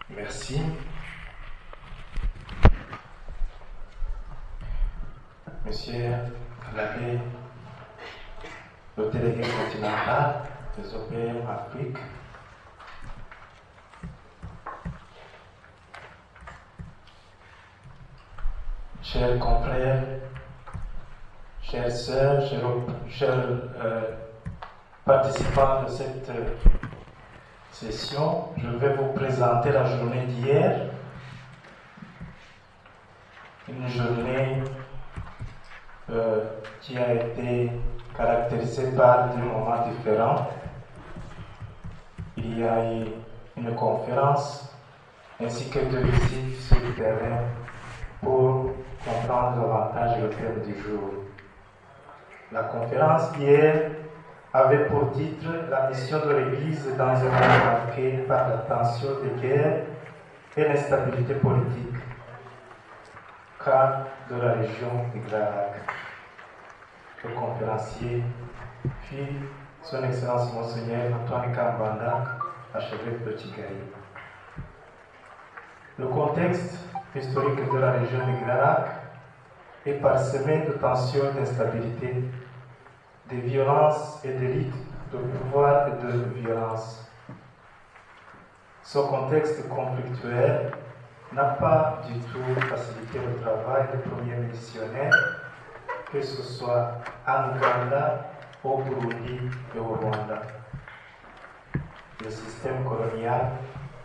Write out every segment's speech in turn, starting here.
Merci. Monsieur l'abbé, le délégué continental des OPM Afrique, chers confrères, chères sœurs, chers participants de cette session, je vais vous présenter la journée d'hier, une journée qui a été caractérisée par des moments différents. Il y a eu une conférence ainsi que deux visites sur le terrain pour comprendre davantage le thème du jour. La conférence hier avait pour titre la mission de l'Église dans un monde marqué par la tension des guerres et l'instabilité politique, cas de la région de Glarac. Le conférencier fut Son Excellence Monseigneur Antoine Kambanda, archevêque de Kigali. Le contexte historique de la région de Glarac est parsemé de tensions et d'instabilité, de violences et de luttes de pouvoir et de violence. Ce contexte conflictuel n'a pas du tout facilité le travail des premiers missionnaires, que ce soit en Ouganda, au Burundi et au Rwanda. Le système colonial,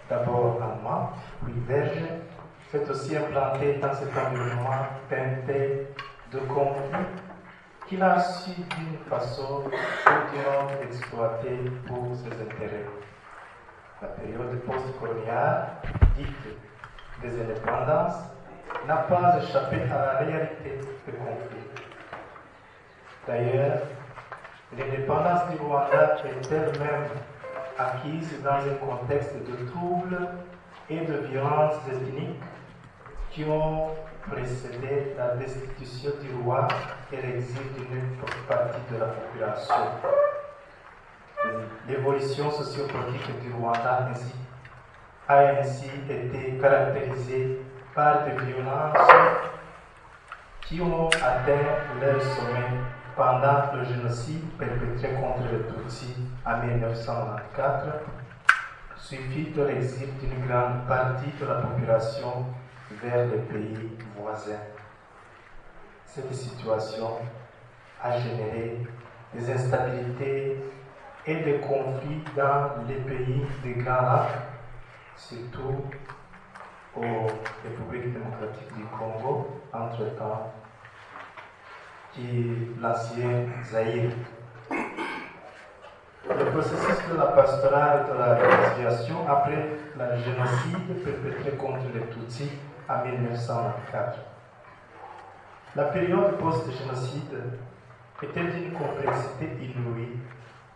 d'abord allemand, puis belge, s'est aussi implanté dans cet environnement teinté de conflits qu'il a su d'une façon ou d'une autre exploiter pour ses intérêts. La période post-coloniale, dite des indépendances, n'a pas échappé à la réalité des conflits. D'ailleurs, l'indépendance du Rwanda est elle-même acquise dans un contexte de troubles et de violences ethniques qui ont précédé la destitution du roi et l'exil d'une partie de la population. L'évolution sociopolitique du Rwanda a ainsi été caractérisée par des violences qui ont atteint leur sommet pendant le génocide perpétré contre les Tutsis en 1994, suivi de l'exil d'une grande partie de la population vers les pays voisins. Cette situation a généré des instabilités et des conflits dans les pays des Grands Lacs, surtout aux Républiques démocratiques du Congo, entre-temps, qui l'ancien Zaïre. Le processus de la pastorale et de la réconciliation après le génocide perpétré contre les Tutsis en 1994. La période post-génocide était d'une complexité inouïe,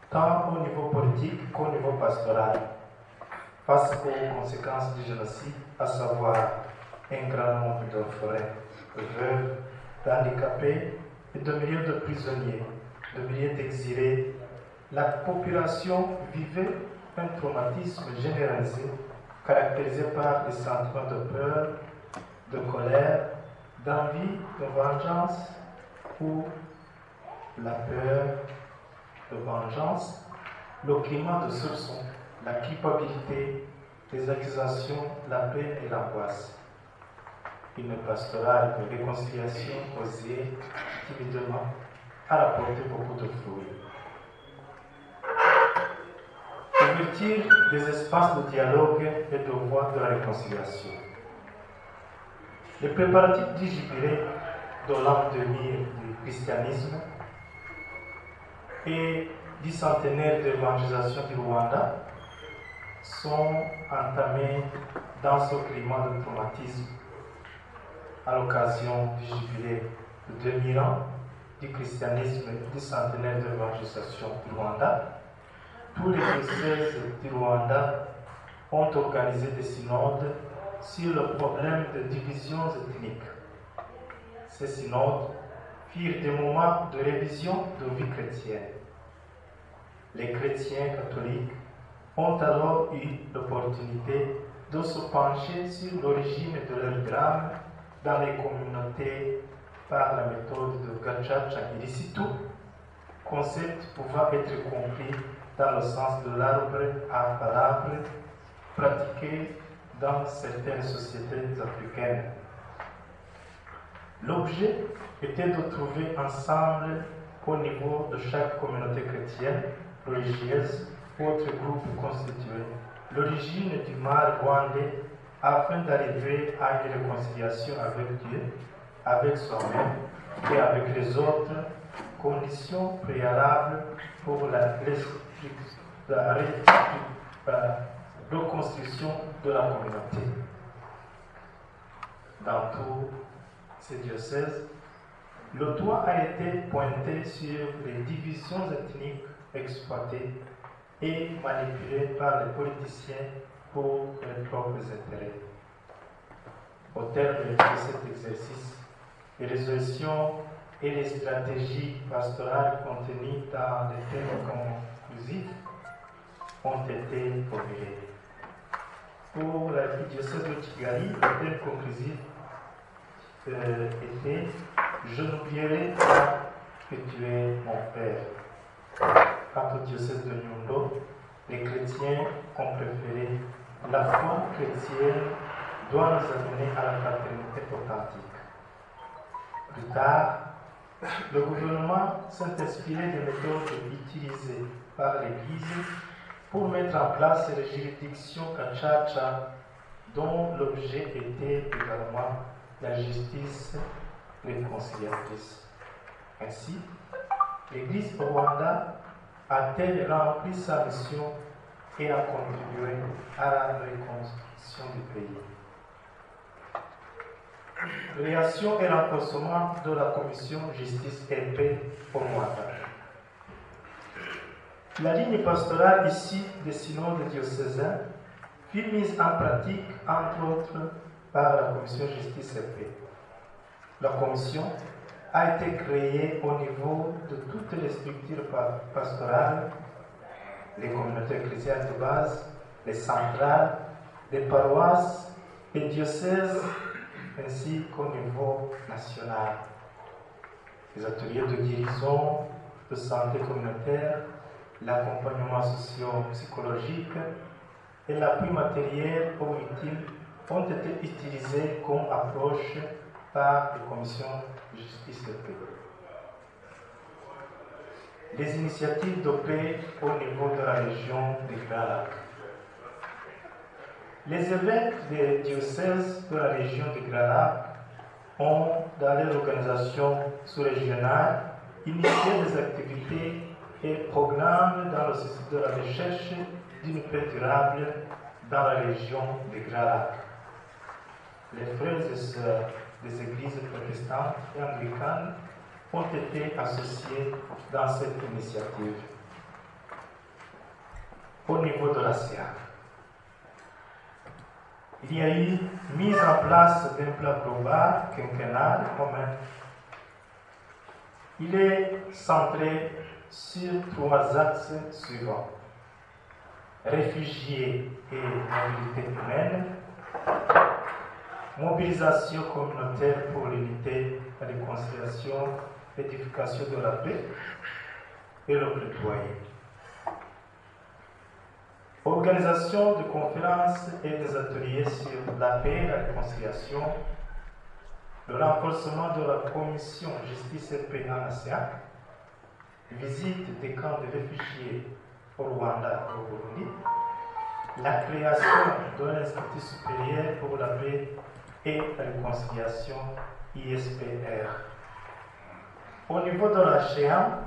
tant au niveau politique qu'au niveau pastoral, face aux conséquences du génocide, à savoir un grand nombre d'orphelins, de veuves, d'handicapés et de milliers de prisonniers, de milliers d'exilés. La population vivait un traumatisme généralisé, caractérisé par des sentiments de peur, de colère, d'envie, de vengeance, ou la peur de vengeance, le climat de soupçon, la culpabilité, les accusations, la peine et l'angoisse. Une pastorale de réconciliation osée timidement a rapporté beaucoup de fruits. Ouverture des espaces de dialogue et de voie de la réconciliation. Les préparatifs du jubilé de l'an 2000 du christianisme et du centenaire de l'évangélisation du Rwanda sont entamés dans ce climat de traumatisme à l'occasion du jubilé de 2000 ans du christianisme et du centenaire de l'évangélisation du Rwanda. Tous les diocèses du Rwanda ont organisé des synodes sur le problème de divisions ethniques. Ces synodes firent des moments de révision de vie chrétienne. Les chrétiens catholiques ont alors eu l'opportunité de se pencher sur l'origine de leur drame dans les communautés par la méthode de Gacaca Irisitu, concept pouvant être compris dans le sens de l'arbre à palabre pratiqué dans certaines sociétés africaines. L'objet était de trouver ensemble au niveau de chaque communauté chrétienne, religieuse ou autre groupe constitué l'origine du mal rwandais afin d'arriver à une réconciliation avec Dieu, avec soi-même et avec les autres, conditions préalables pour la reconstruction de la communauté. Dans tous ces diocèses, le doigt a été pointé sur les divisions ethniques exploitées et manipulées par les politiciens pour leurs propres intérêts. Au terme de cet exercice, les résolutions et les stratégies pastorales contenues dans les thèmes conclusifs ont été formulées. Pour l'archidiocèse de Kigali, le thème conclusif était « Je n'oublierai pas que tu es mon père ». Quant au diocèse de Nyundo, les chrétiens ont préféré « La foi chrétienne doit nous amener à la fraternité authentique ». Plus tard, le gouvernement s'est inspiré des méthodes utilisées par l'Église pour mettre en place les juridictions Gacaca, dont l'objet était également la justice réconciliatrice. Ainsi, l'Église au Rwanda a-t-elle rempli sa mission et a contribué à la reconstruction du pays. Création et renforcement de la commission justice et paix au Rwanda. La ligne pastorale issue des synodes diocésains fut mise en pratique, entre autres, par la commission justice et paix. La commission a été créée au niveau de toutes les structures pastorales, les communautés chrétiennes de base, les centrales, les paroisses, les diocèses, ainsi qu'au niveau national. Les ateliers de guérison, de santé communautaire, l'accompagnement socio-psychologique et l'appui matériel aux victimes ont été utilisés comme approche par les commissions de justice et paix. Les initiatives de paix au niveau de la région des Grands Lacs. Les évêques des diocèses de la région des Grands Lacs ont, dans leur organisation sous-régionale, initié des activités et programmes dans le sens de la recherche d'une paix durable dans la région des Grands Lacs. Les frères et sœurs des églises protestantes et anglicanes ont été associés dans cette initiative. Au niveau de la SIAC, il y a eu mise en place d'un plan global quinquennal commun. Il est centré sur 3 axes suivants: réfugiés et mobilité humaine, mobilisation communautaire pour l'unité, la réconciliation, l'édification de la paix et le plaidoyer. Organisation de conférences et des ateliers sur la paix et la réconciliation, le renforcement de la commission justice et paix en ASEAN, visite des camps de réfugiés au Rwanda et au Burundi, la création d'un institut supérieur pour la paix et la réconciliation ISPR. Au niveau de la CHEAM,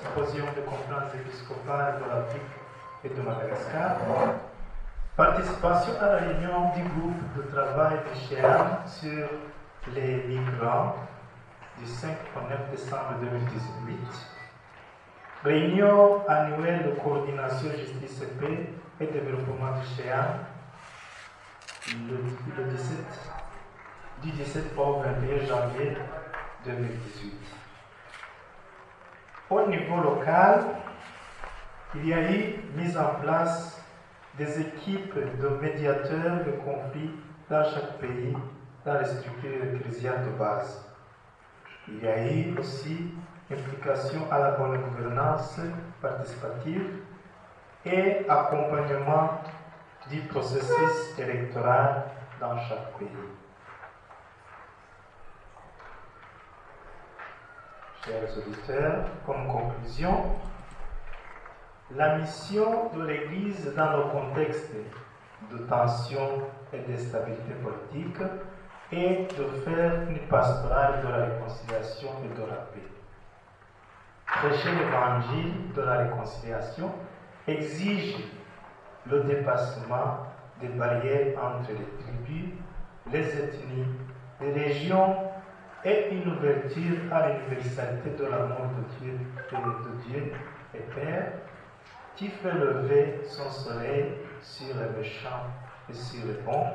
Symposium de conférence épiscopale de l'Afrique et de Madagascar, participation à la réunion du groupe de travail de CHEAM sur les migrants du 5 au 9 décembre 2018, réunion annuelle de coordination justice et paix et développement du CHEAM du 17 au 21 janvier 2018. Au niveau local, il y a eu mise en place des équipes de médiateurs de conflits dans chaque pays, dans les structures ecclésiales de base. Il y a eu aussi implication à la bonne gouvernance participative et accompagnement du processus électoral dans chaque pays. Chers auditeurs, comme conclusion, la mission de l'Église dans le contexte de tension et de stabilité politique est de faire une pastorale de la réconciliation et de la paix. Prêcher l'évangile de la réconciliation exige le dépassement des barrières entre les tribus, les ethnies, les régions et une ouverture à l'universalité de l'amour de Dieu et Père, qui fait lever son soleil sur les méchants et sur les bons,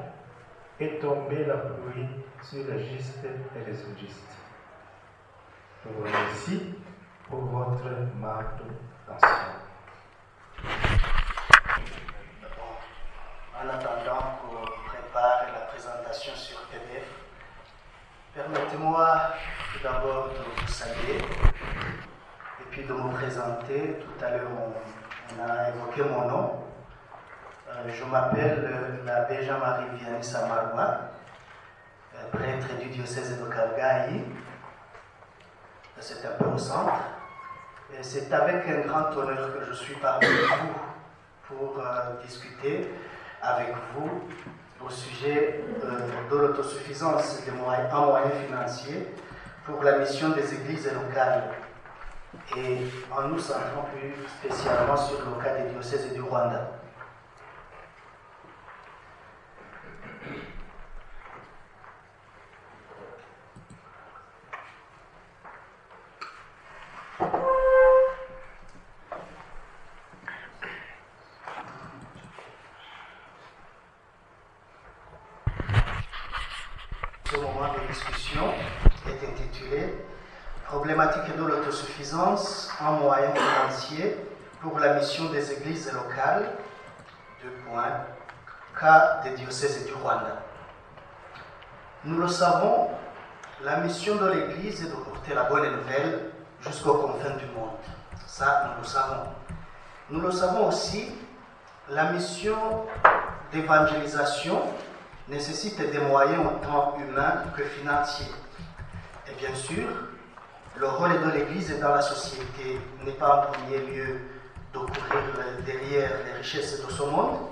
et tomber la pluie sur les justes et les injustes. Je vous remercie pour votre marque d'attention. En attendant qu'on prépare la présentation sur PDF, permettez-moi tout d'abord de vous saluer et puis de me présenter. Tout à l'heure, on a évoqué mon nom. Je m'appelle l'abbé Jean-Marie Vianney Samaroua, prêtre du diocèse de Kalgaï. C'est un peu au centre. Et c'est avec un grand honneur que je suis parmi vous pour discuter avec vous au sujet de l'autosuffisance en moyens financiers pour la mission des églises locales, et en nous centrant plus spécialement sur le cas des diocèses du Rwanda. Ce moment de discussion est intitulé « Problématique de l'autosuffisance en moyens financiers pour la mission des églises locales, cas des diocèses du Rwanda ». Nous le savons, la mission de l'Église est de porter la bonne nouvelle jusqu'aux confins du monde. Ça, nous le savons. Nous le savons aussi, la mission d'évangélisation nécessite des moyens autant humains que financiers. Et bien sûr, le rôle de l'Église dans la société n'est pas en premier lieu de courir derrière les richesses de ce monde,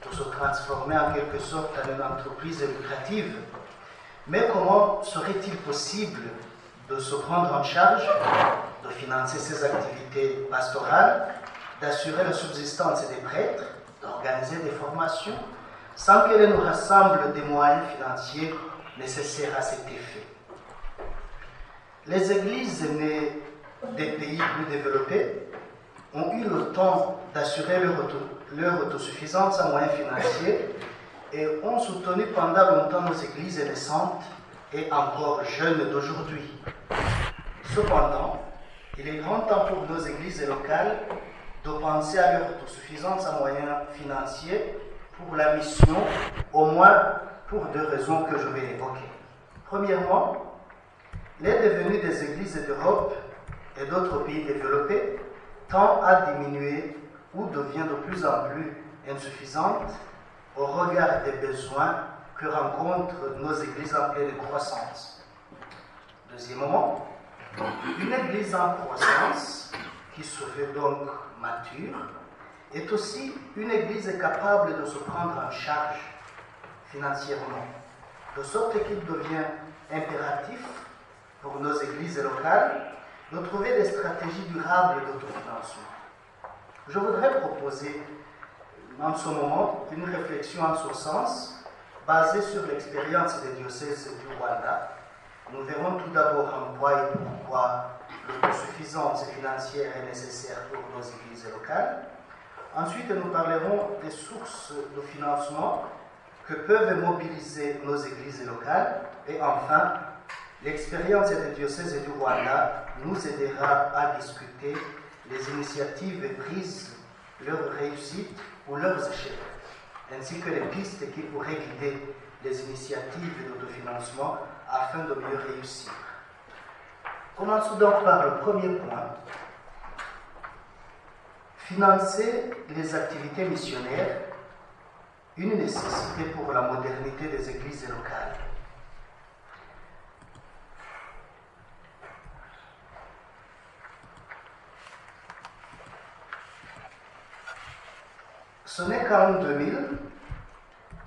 de se transformer en quelque sorte en une entreprise lucrative. Mais comment serait-il possible de se prendre en charge, de financer ces activités pastorales, d'assurer la subsistance des prêtres, d'organiser des formations, sans qu'elles nous rassemblent des moyens financiers nécessaires à cet effet? Les églises nées des pays plus développés ont eu le temps d'assurer leur autosuffisance en moyens financiers et ont soutenu pendant longtemps nos églises naissantes et encore jeunes d'aujourd'hui. Cependant, il est grand temps pour nos églises locales de penser à leur autosuffisance en moyens financiers pour la mission, au moins pour deux raisons que je vais évoquer. Premièrement, les devenus des églises d'Europe et d'autres pays développés tend à diminuer ou devient de plus en plus insuffisante au regard des besoins que rencontrent nos églises en pleine croissance. Deuxièmement, une église en croissance, qui se fait donc mature, est aussi une église capable de se prendre en charge financièrement, de sorte qu'il devient impératif pour nos églises locales de trouver des stratégies durables d'autofinancement. Je voudrais proposer en ce moment une réflexion en ce sens, basée sur l'expérience des diocèses du Rwanda. Nous verrons tout d'abord en quoi et pourquoi l'autosuffisance financière est nécessaire pour nos églises locales. Ensuite, nous parlerons des sources de financement que peuvent mobiliser nos églises locales. Et enfin, l'expérience des diocèses du Rwanda nous aidera à discuter les initiatives prises, leur réussite ou leurs échecs, ainsi que les pistes qui pourraient guider les initiatives d'autofinancement afin de mieux réussir. Commençons donc par le premier point. Financer les activités missionnaires, une nécessité pour la modernité des églises locales. Ce n'est qu'en 2000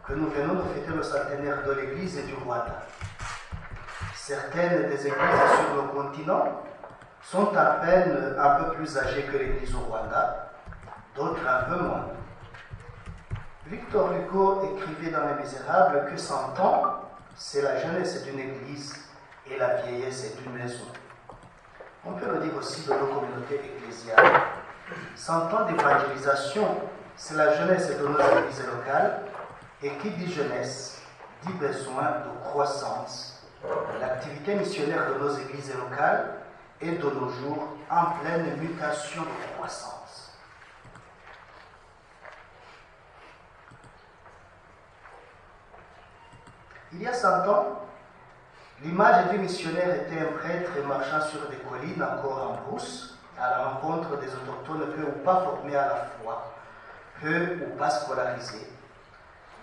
que nous venons de fêter le centenaire de l'Église et du Rwanda. Certaines des églises sur le continent sont à peine un peu plus âgées que l'Église au Rwanda, d'autres un peu moins. Victor Hugo écrivait dans Les Misérables que 100 ans, c'est la jeunesse d'une église et la vieillesse d'une maison. On peut le dire aussi de nos communautés ecclésiales. 100 ans d'évangélisation, c'est la jeunesse de nos églises locales, et qui dit jeunesse, dit besoin de croissance. L'activité missionnaire de nos églises locales est de nos jours en pleine mutation de croissance. Il y a 100 ans, l'image du missionnaire était un prêtre marchant sur des collines encore en brousse, à la rencontre des autochtones peu ou pas formés à la foi, peu ou pas scolarisés.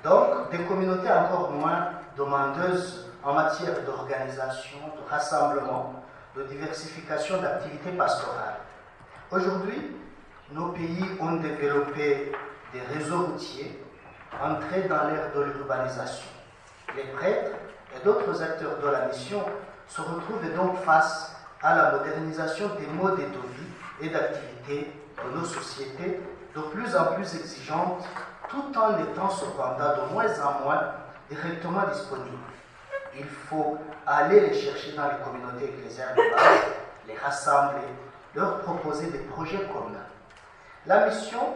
Donc, des communautés encore moins demandeuses en matière d'organisation, de rassemblement, de diversification d'activités pastorales. Aujourd'hui, nos pays ont développé des réseaux routiers, entrés dans l'ère de l'urbanisation. Les prêtres et d'autres acteurs de la mission se retrouvent donc face à la modernisation des modes de vie et d'activité de nos sociétés de plus en plus exigeantes, tout en étant cependant de moins en moins directement disponibles. Il faut aller les chercher dans les communautés ecclésiales de base, les rassembler, leur proposer des projets communs. La mission,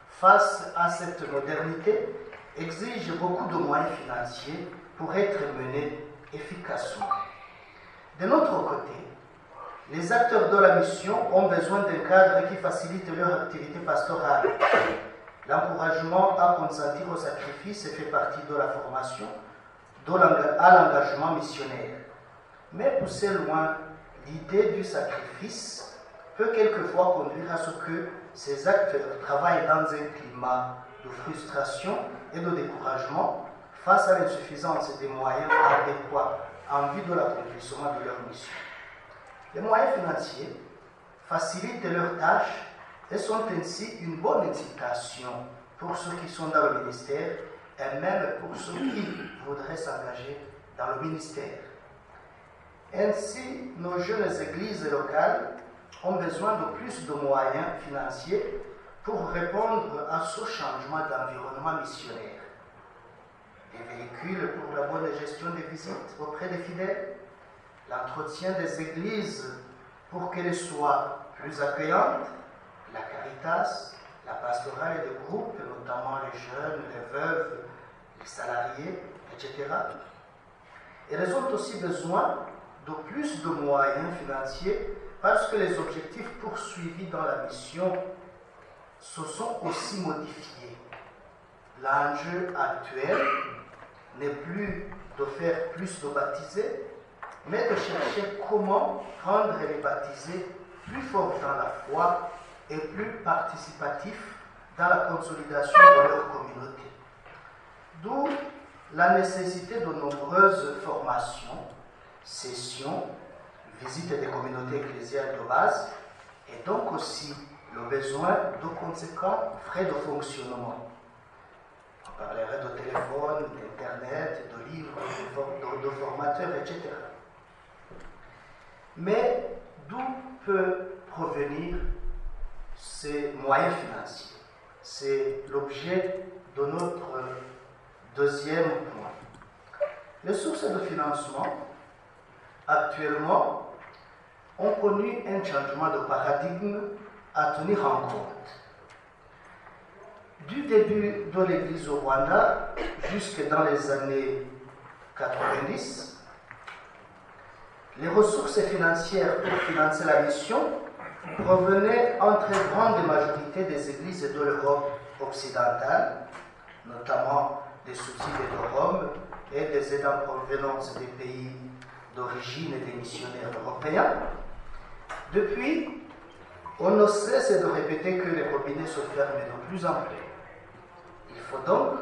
face à cette modernité, exige beaucoup de moyens financiers pour être menée efficacement. De notre côté, les acteurs de la mission ont besoin d'un cadre qui facilite leur activité pastorale. L'encouragement à consentir au sacrifice fait partie de la formation à l'engagement missionnaire. Mais pousser loin l'idée du sacrifice peut quelquefois conduire à ce que ces acteurs travaillent dans un climat de frustration et de découragement face à l'insuffisance des moyens adéquats en vue de l'accomplissement de leur mission. Les moyens financiers facilitent leurs tâches et sont ainsi une bonne incitation pour ceux qui sont dans le ministère et même pour ceux qui voudraient s'engager dans le ministère. Ainsi, nos jeunes églises locales ont besoin de plus de moyens financiers pour répondre à ce changement d'environnement missionnaire. Des véhicules pour la bonne gestion des visites auprès des fidèles, l'entretien des églises pour qu'elles soient plus accueillantes, la caritas, la pastorale et des groupes, notamment les jeunes, les veuves, les salariés, etc. Et elles ont aussi besoin de plus de moyens financiers parce que les objectifs poursuivis dans la mission se sont aussi modifiés. L'enjeu actuel n'est plus de faire plus de baptisés, mais de chercher comment rendre les baptisés plus forts dans la foi et plus participatifs dans la consolidation de leur communauté. D'où la nécessité de nombreuses formations, sessions, visites des communautés ecclésiales de base, et donc aussi le besoin de conséquents frais de fonctionnement. On parlerait de téléphone, d'internet, de livres, de formateurs, etc. Mais d'où peut provenir ces moyens financiers? C'est l'objet de notre deuxième point. Les sources de financement, actuellement, ont connu un changement de paradigme à tenir en compte. Du début de l'Église au Rwanda jusque dans les années 90, les ressources financières pour financer la mission provenaient en très grande majorité des églises de l'Europe occidentales, notamment des subsides de Rome et des aides en provenance des pays d'origine des missionnaires européens. Depuis, on ne cesse de répéter que les robinets se ferment de plus en plus. Il faut donc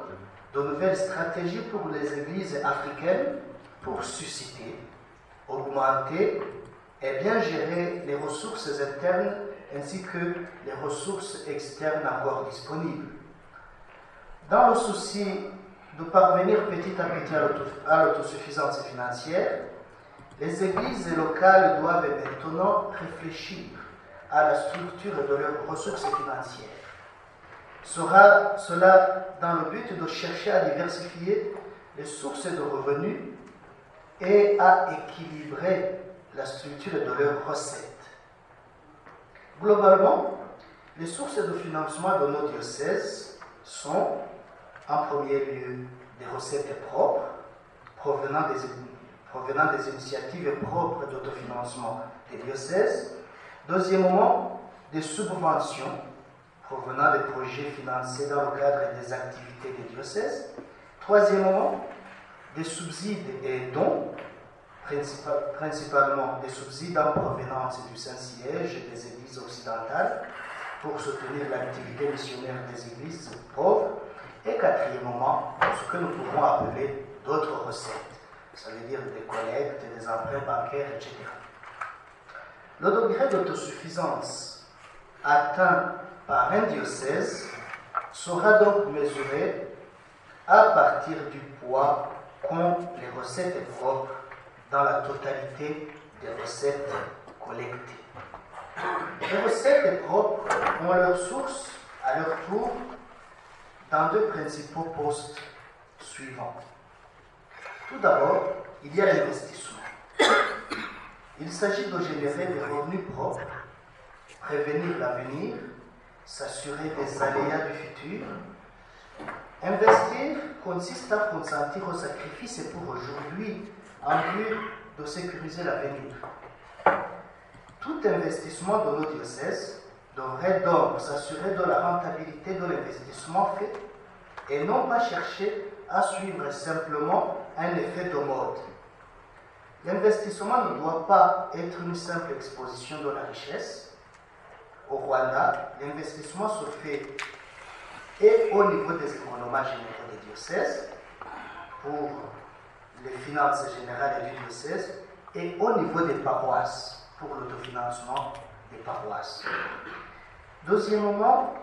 de nouvelles stratégies pour les églises africaines pour susciter, augmenter et bien gérer les ressources internes ainsi que les ressources externes encore disponibles. Dans le souci de parvenir petit à petit à l'autosuffisance financière, les églises locales doivent maintenant réfléchir à la structure de leurs ressources financières. Sera cela dans le but de chercher à diversifier les sources de revenus et à équilibrer la structure de leurs recettes. Globalement, les sources de financement de nos diocèses sont, en premier lieu, des recettes propres, provenant des initiatives propres d'autofinancement des diocèses. Deuxièmement, des subventions provenant des projets financés dans le cadre des activités des diocèses. Troisièmement, des subsides et dons, principalement des subsides en provenance du Saint-Siège et des églises occidentales pour soutenir l'activité missionnaire des églises pauvres. Et quatrièmement, ce que nous pouvons appeler d'autres recettes, ça veut dire des collectes, des emprunts bancaires, etc. Le degré d'autosuffisance atteint par un diocèse sera donc mesuré à partir du poids qu'ont les recettes propres dans la totalité des recettes collectées. Les recettes propres ont leur source, à leur tour, dans deux principaux postes suivants. Tout d'abord, il y a l'investissement. Il s'agit de générer des revenus propres, prévenir l'avenir, s'assurer des aléas du futur. Investir consiste à consentir au sacrifice pour aujourd'hui en vue de sécuriser l'avenir. Tout investissement de nos diocèses devrait donc s'assurer de la rentabilité de l'investissement fait et non pas chercher à suivre simplement un effet de mode. L'investissement ne doit pas être une simple exposition de la richesse. Au Rwanda, l'investissement se fait et au niveau des économies généraux des diocèses, pour les finances générales du diocèse, et au niveau des paroisses, pour l'autofinancement des paroisses. Deuxièmement,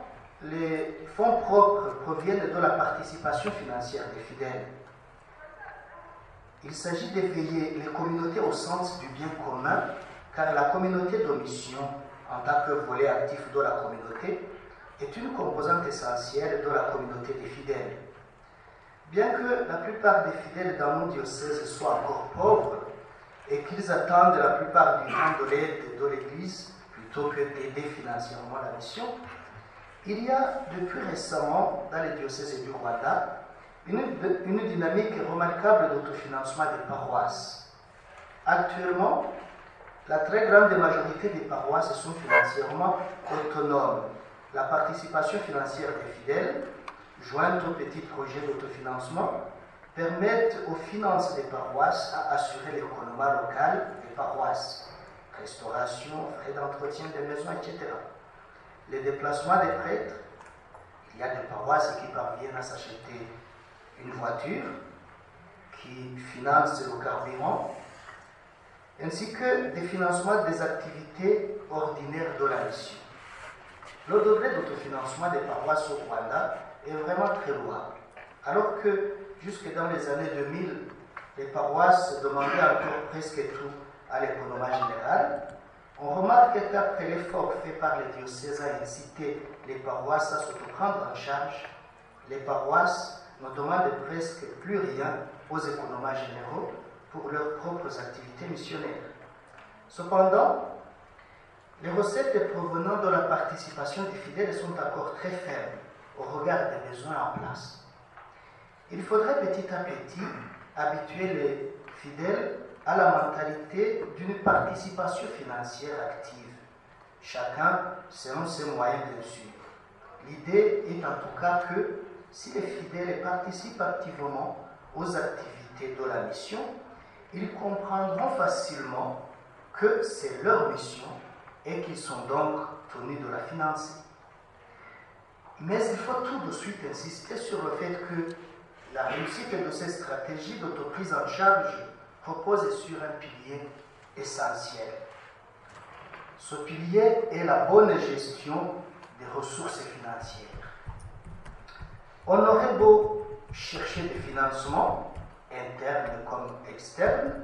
les fonds propres proviennent de la participation financière des fidèles. Il s'agit d'éveiller les communautés au sens du bien commun, car la communauté de mission, en tant que volet actif de la communauté, est une composante essentielle de la communauté des fidèles. Bien que la plupart des fidèles dans nos diocèses soient encore pauvres et qu'ils attendent la plupart du temps de l'aide de l'Église plutôt que d'aider financièrement la mission, il y a depuis récemment dans les diocèses du Rwanda une dynamique remarquable d'autofinancement des paroisses. Actuellement, la très grande majorité des paroisses sont financièrement autonomes. La participation financière des fidèles, jointe aux petits projets d'autofinancement, permettent aux finances des paroisses à assurer l'économie locale des paroisses, restauration, frais d'entretien des maisons, etc. Les déplacements des prêtres, il y a des paroisses qui parviennent à s'acheter une voiture qui finance le carburant, ainsi que des financements des activités ordinaires de la mission. Le degré d'autofinancement des paroisses au Rwanda est vraiment très louable, alors que jusque dans les années 2000, les paroisses demandaient encore presque tout à l'économie générale. On remarque qu'après l'effort fait par les diocèses à inciter les paroisses à se prendre en charge, les paroisses ne demandent presque plus rien aux économies généraux pour leurs propres activités missionnaires. Cependant, les recettes provenant de la participation des fidèles sont encore très faibles au regard des besoins en place. Il faudrait petit à petit habituer les fidèles à la mentalité d'une participation financière active, chacun selon ses moyens bien sûr. l'idée est en tout cas que si les fidèles participent activement aux activités de la mission, ils comprendront facilement que c'est leur mission et qu'ils sont donc tenus de la financer. Mais il faut tout de suite insister sur le fait que la réussite de ces stratégies d'autoprise en charge repose sur un pilier essentiel. Ce pilier est la bonne gestion des ressources financières. On aurait beau chercher des financements, internes comme externes,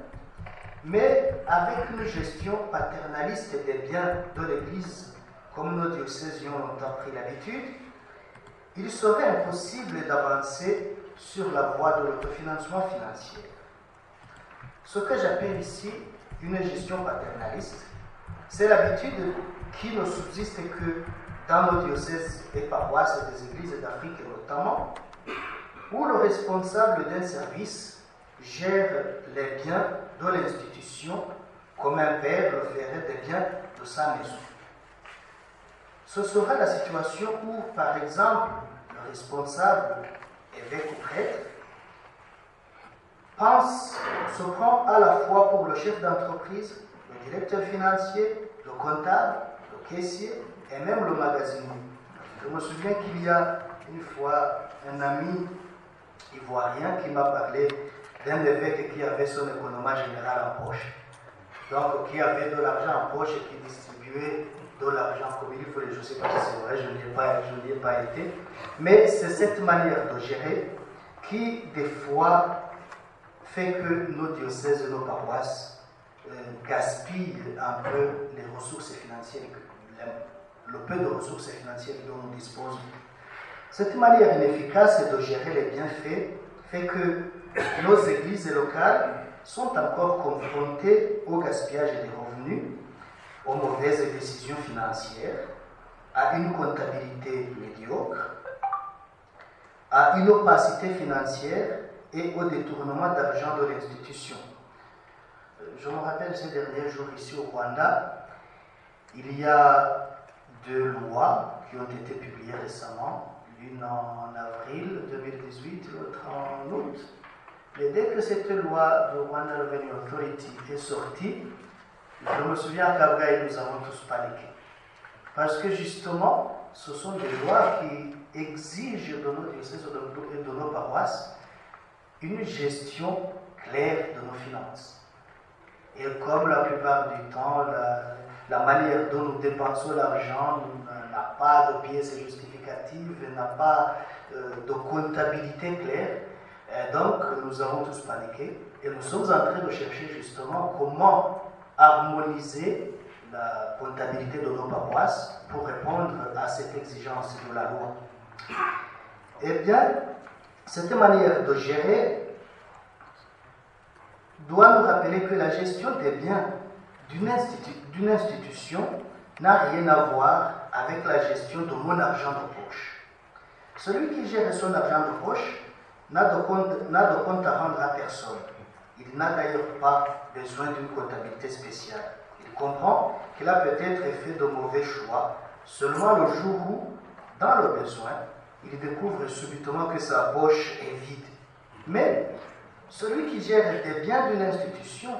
mais avec une gestion paternaliste des biens de l'Église, comme nos diocèses y ont longtemps pris l'habitude, il serait impossible d'avancer sur la voie de l'autofinancement financier. Ce que j'appelle ici une gestion paternaliste, c'est l'habitude qui ne subsiste que dans nos diocèses et paroisses des églises d'Afrique notamment, où le responsable d'un service gère les biens de l'institution comme un père le ferait des biens de sa maison. Ce sera la situation où, par exemple, le responsable, évêque ou prêtre, se prend à la fois pour le chef d'entreprise, le directeur financier, le comptable, le caissier et même le magasinier. Je me souviens qu'il y a une fois un ami ivoirien qui m'a parlé d'un évêque qui avait son économat général en poche. Donc, qui avait de l'argent en poche et qui distribuait de l'argent comme il faut. Je ne sais pas si c'est vrai, je n'y ai pas été. Mais c'est cette manière de gérer qui, des fois, fait que nos diocèses et nos paroisses gaspillent un peu les ressources financières, le peu de ressources financières dont nous disposons. Cette manière inefficace de gérer les bienfaits fait que nos églises locales sont encore confrontées au gaspillage des revenus, aux mauvaises décisions financières, à une comptabilité médiocre, à une opacité financière et au détournement d'argent de l'institution. Je me rappelle ces derniers jours ici au Rwanda, il y a 2 lois qui ont été publiées récemment, l'une en avril 2018, l'autre en août. Mais dès que cette loi de Rwanda Revenue Authority est sortie, je me souviens qu'à Kabgaï, nous avons tous paniqué. Parce que justement, ce sont des lois qui exigent de nos diocèses et de nos paroisses une gestion claire de nos finances. Et comme la plupart du temps, la manière dont nous dépensons l'argent n'a pas de pièces justificatives, n'a pas de comptabilité claire, donc nous avons tous paniqué et nous sommes en train de chercher justement comment harmoniser la comptabilité de nos paroisses pour répondre à cette exigence de la loi. Eh bien, cette manière de gérer doit nous rappeler que la gestion des biens d'une institution n'a rien à voir avec la gestion de mon argent de poche. Celui qui gère son argent de poche n'a de compte à rendre à personne. Il n'a d'ailleurs pas besoin d'une comptabilité spéciale. Il comprend qu'il a peut-être fait de mauvais choix seulement le jour où, dans le besoin, il découvre subitement que sa poche est vide. Mais celui qui gère des biens d'une institution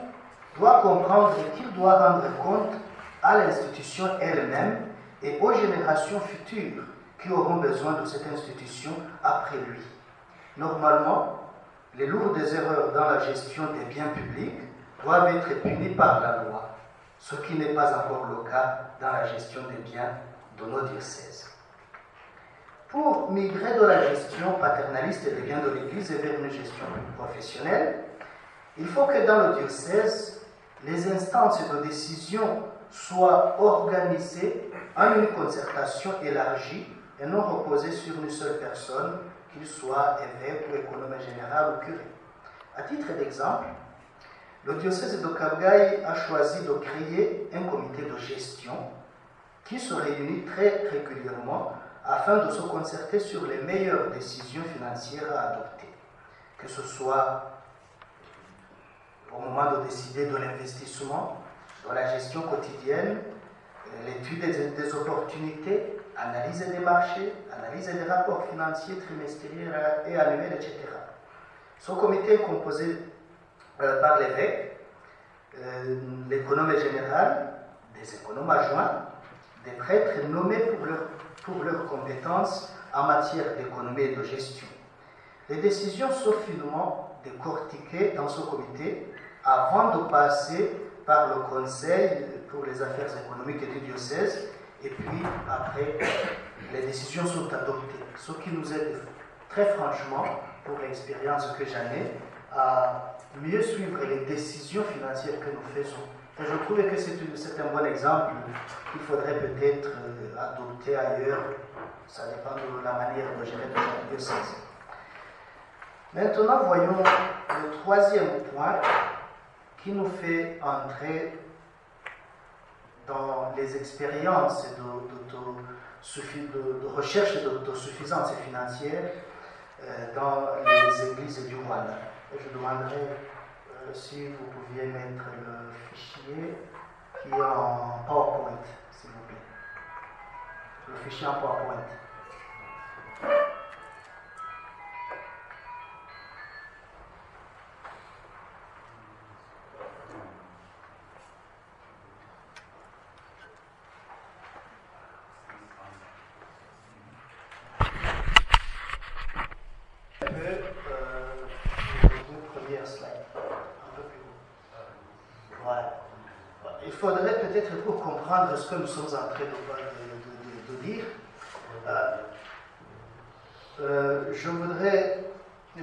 doit comprendre qu'il doit rendre compte à l'institution elle-même et aux générations futures qui auront besoin de cette institution après lui. Normalement, les lourdes erreurs dans la gestion des biens publics doivent être punies par la loi, ce qui n'est pas encore le cas dans la gestion des biens de nos diocèses. Pour migrer de la gestion paternaliste des biens de l'Église vers une gestion professionnelle, il faut que dans le diocèse, les instances de décision soient organisées en une concertation élargie et non reposées sur une seule personne, qu'il soit évêque ou économe général ou curé. À titre d'exemple, le diocèse de Kabgaï a choisi de créer un comité de gestion qui se réunit très régulièrement afin de se concerter sur les meilleures décisions financières à adopter, que ce soit au moment de décider de l'investissement, de la gestion quotidienne, l'étude des opportunités, analyse des marchés, analyse des rapports financiers trimestriels et annuels, etc. Ce comité est composé par l'évêque, l'économe général, des économes adjoints, des prêtres nommés pour leurs compétences en matière d'économie et de gestion. Les décisions sont finement décortiquées dans ce comité avant de passer par le Conseil pour les affaires économiques et du diocèse, et puis après, les décisions sont adoptées. Ce qui nous aide très franchement, pour l'expérience que j'en ai, à mieux suivre les décisions financières que nous faisons. Et je trouve que c'est un bon exemple qu'il faudrait peut-être adopter ailleurs. Ça dépend de la manière de gérer le diocèse. Maintenant, voyons le troisième point qui nous fait entrer dans les expériences de recherche d'autosuffisance financière dans les églises du Rwanda. Et je demanderai si vous pouviez mettre le fichier qui est en PowerPoint, s'il vous plaît. Le fichier en PowerPoint. Il faudrait peut-être pour comprendre ce que nous sommes en train de dire, je voudrais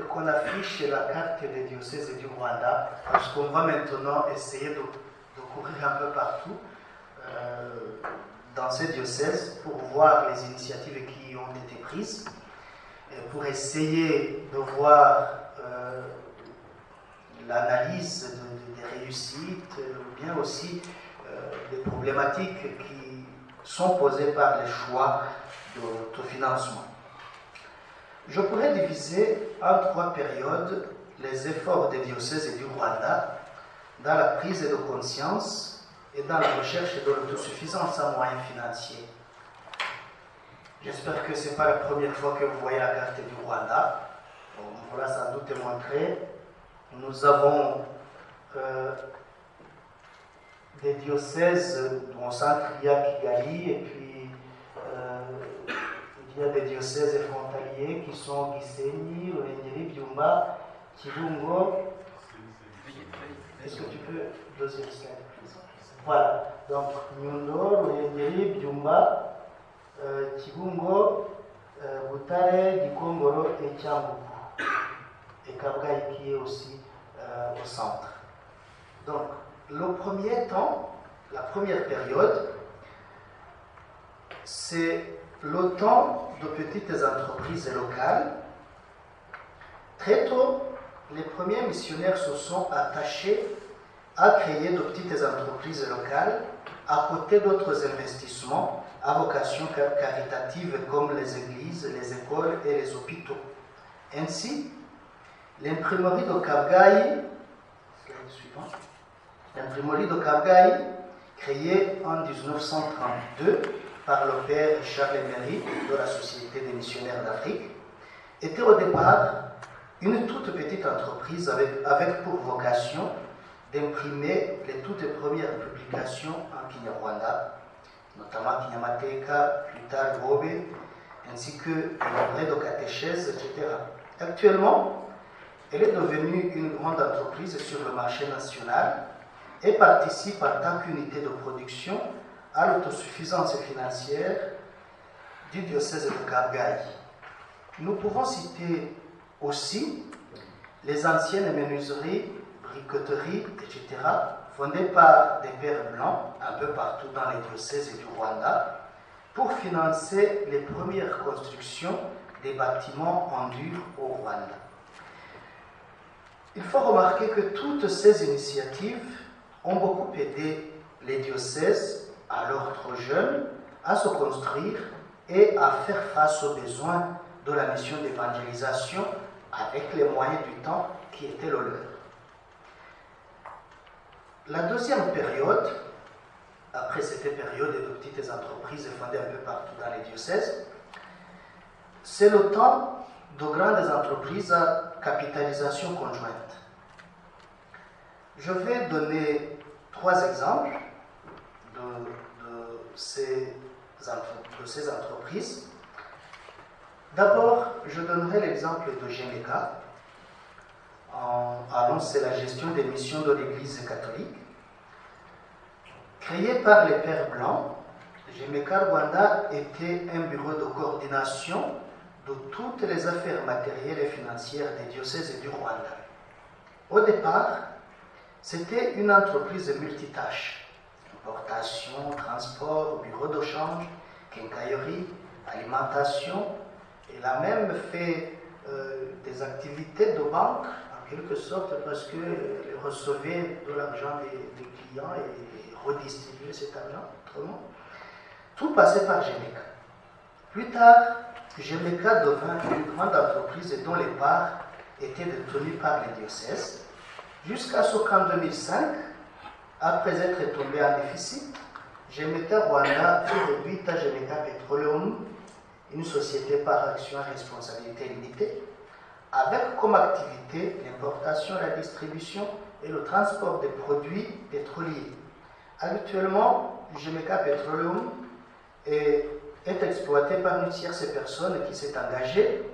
qu'on affiche la carte des diocèses du Rwanda, parce qu'on va maintenant essayer de courir un peu partout dans ces diocèses pour voir les initiatives qui ont été prises, et pour essayer de voir l'analyse des réussites, ou bien aussi des problématiques qui sont posées par les choix d'autofinancement. Je pourrais diviser en 3 périodes les efforts des diocèses et du Rwanda dans la prise de conscience et dans la recherche de l'autosuffisance en moyens financiers. J'espère que ce n'est pas la première fois que vous voyez la carte du Rwanda. On va sans doute montrer. Nous avons des diocèses, au centre il y a Kigali, et puis il y a des diocèses frontaliers qui sont Gisenyi, Ruhengeri, Byumba, Kibungo. Est-ce que tu peux, deuxième slide, please. Voilà, donc Nyundo, Ruhengeri, Byumba, Kibungo, Butare, Gikongoro et Kyambuku. Et Kabgayi qui est aussi au centre. Donc, le premier temps, la première période, c'est le temps de petites entreprises locales. Très tôt, les premiers missionnaires se sont attachés à créer de petites entreprises locales à côté d'autres investissements à vocation caritative comme les églises, les écoles et les hôpitaux. Ainsi, l'imprimerie de Kabgayi, créée en 1932 par le père Charles Emery de la Société des missionnaires d'Afrique, était au départ une toute petite entreprise avec pour vocation d'imprimer les toutes premières publications en Kinyarwanda, notamment Kinyamateka, plus tard Gobe, ainsi que les livrets de catéchèse, etc. Actuellement, elle est devenue une grande entreprise sur le marché national et participe en tant qu'unité de production à l'autosuffisance financière du diocèse de Kabgayi. Nous pouvons citer aussi les anciennes menuiseries, briqueteries, etc., fondées par des pères blancs un peu partout dans les diocèses du Rwanda pour financer les premières constructions des bâtiments en dur au Rwanda. Il faut remarquer que toutes ces initiatives ont beaucoup aidé les diocèses, alors trop jeunes, à se construire et à faire face aux besoins de la mission d'évangélisation avec les moyens du temps qui étaient le leur. La deuxième période après cette période de petites entreprises fondées un peu partout dans les diocèses. C'est le temps de grandes entreprises à capitalisation conjointe. Je vais donner 3 exemples de ces entreprises. D'abord, je donnerai l'exemple de GMECA. C'est la gestion des missions de l'Église catholique. Créé par les Pères Blancs, GMECA Rwanda était un bureau de coordination de toutes les affaires matérielles et financières des diocèses du Rwanda. Au départ, c'était une entreprise multitâche: importation, transport, bureau de change, quincaillerie, alimentation. Elle a même fait des activités de banque, en quelque sorte, parce qu'elle recevait de l'argent des clients et redistribuait cet argent autrement. Tout passait par GMECA. Plus tard, GMECA devint une grande entreprise dont les parts étaient détenues par les diocèses, jusqu'à ce qu'en 2005, après être tombé en déficit, GMECA Rwanda fut réduite à GMECA Petroleum, une société par action à responsabilité limitée, avec comme activité l'importation, la distribution et le transport des produits pétroliers. Actuellement, GMECA Petroleum est exploité par une tierce personne qui s'est engagée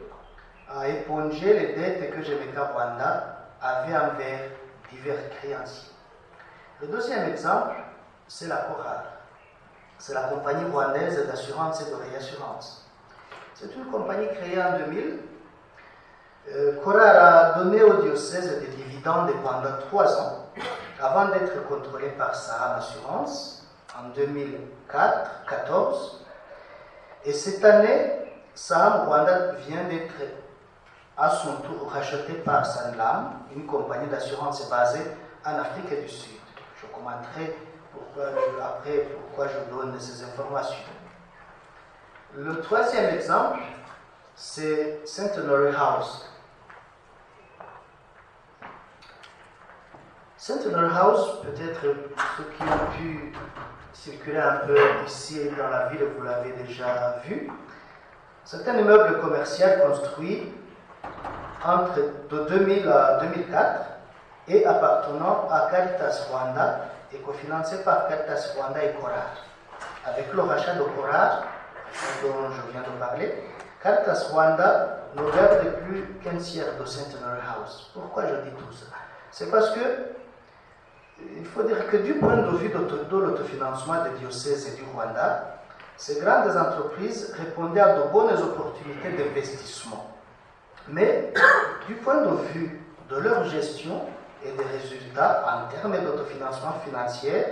à éponger les dettes que GMECA Rwanda avait envers divers créanciers. Le deuxième exemple, c'est la CORAR. C'est la compagnie rwandaise d'assurance et de réassurance. C'est une compagnie créée en 2000. CORAR a donné au diocèse des dividendes pendant 3 ans, avant d'être contrôlé par Saham Assurance en 2014. Et cette année, Saham Rwanda vient d'être à son tour racheté par Sanlam, une compagnie d'assurance basée en Afrique du Sud. Je commenterai après pourquoi je donne ces informations. Le troisième exemple, c'est Centenary House. Centenary House, peut-être ceux qui ont pu circuler un peu ici dans la ville, vous l'avez déjà vu. C'est un immeuble commercial construit de 2000 à 2004 et appartenant à Caritas Rwanda et cofinancé par Caritas Rwanda et CORAR. Avec le rachat de CORAR, dont je viens de parler, Caritas Rwanda ne garde plus qu'un tiers de Centenary House. Pourquoi je dis tout ça? C'est parce que il faut dire que du point de vue de l'autofinancement des diocèses et du Rwanda, ces grandes entreprises répondaient à de bonnes opportunités d'investissement. Mais du point de vue de leur gestion et des résultats en termes d'autofinancement financier,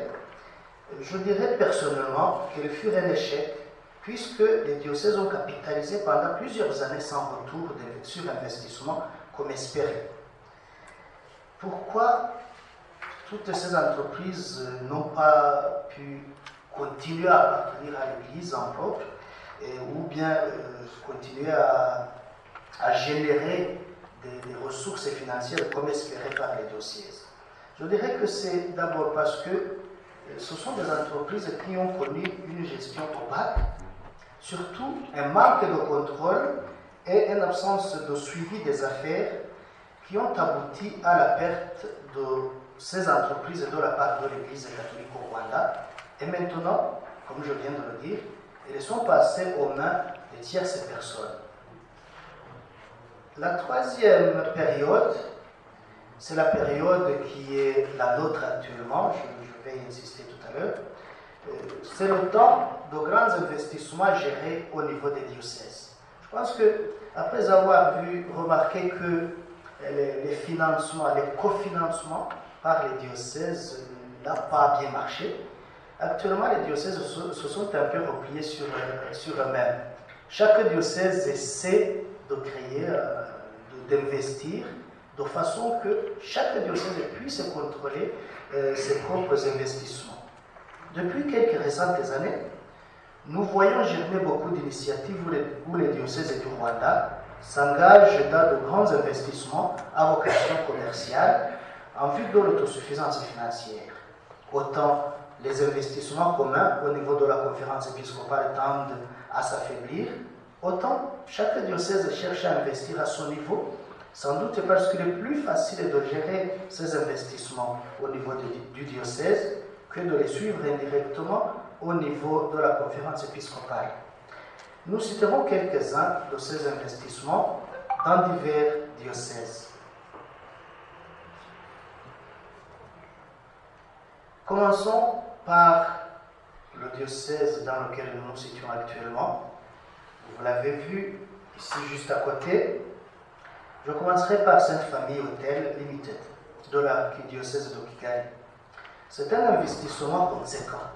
je dirais personnellement qu'ils furent un échec, puisque les diocèses ont capitalisé pendant plusieurs années sans retour sur investissement comme espéré. Pourquoi toutes ces entreprises n'ont pas pu continuer à appartenir à l'Église en propre, ou bien continuer à générer des ressources financières comme espéré par les diocèses? Je dirais que c'est d'abord parce que ce sont des entreprises qui ont connu une gestion opaque, surtout un manque de contrôle et une absence de suivi des affaires qui ont abouti à la perte de ces entreprises de la part de l'Église catholique au Rwanda. Et maintenant, comme je viens de le dire, elles sont passées aux mains des tierces personnes. La troisième période, c'est la période qui est la nôtre actuellement, je vais y insister tout à l'heure. C'est le temps de grands investissements gérés au niveau des diocèses. Je pense que, après avoir remarqué que les financements, les cofinancements par les diocèses n'a pas bien marché, actuellement les diocèses se sont un peu repliés sur eux-mêmes. Chaque diocèse essaie de créer, d'investir, de façon que chaque diocèse puisse contrôler ses propres investissements. Depuis quelques récentes années, nous voyons germer beaucoup d'initiatives où les diocèses du Rwanda s'engagent dans de grands investissements à vocation commerciale en vue de l'autosuffisance financière, autant les investissements communs au niveau de la conférence épiscopale tendent à s'affaiblir, autant chaque diocèse cherche à investir à son niveau, sans doute parce qu'il est plus facile de gérer ces investissements au niveau du diocèse que de les suivre indirectement au niveau de la conférence épiscopale. Nous citerons quelques-uns de ces investissements dans divers diocèses. Commençons par le diocèse dans lequel nous nous situons actuellement. Vous l'avez vu ici juste à côté. Je commencerai par Sainte Famille Hôtel Limited de l'archidiocèse de Kigali. C'est un investissement conséquent.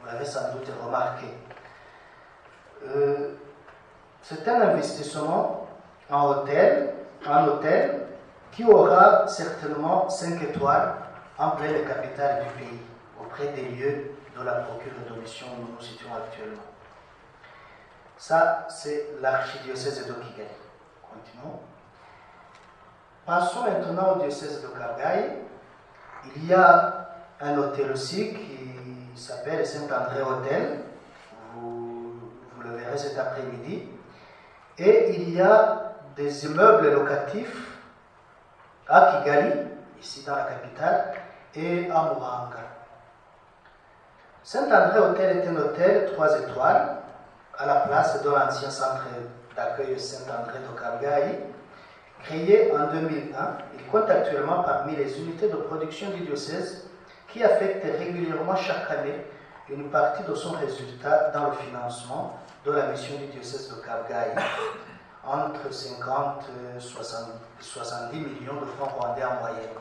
Vous l'avez sans doute remarqué. C'est un investissement en hôtel qui aura certainement 5 étoiles en pleine capitale du pays, auprès des lieux de la procure de mission où nous nous situons actuellement. Ça, c'est l'archidiocèse de Kigali. Continuons. Passons maintenant au diocèse de Kabgayi. Il y a un hôtel aussi qui s'appelle Saint-André Hôtel. Vous le verrez cet après-midi. Et il y a des immeubles locatifs à Kigali, ici dans la capitale, et à Muhanga. Saint-André Hôtel est un hôtel 3 étoiles à la place de l'ancien centre d'accueil Saint-André de Kabgayi. Créé en 2001, il compte actuellement parmi les unités de production du diocèse qui affectent régulièrement chaque année une partie de son résultat dans le financement de la mission du diocèse de Kabgayi, entre 50 et 70 millions de francs rwandais en moyenne.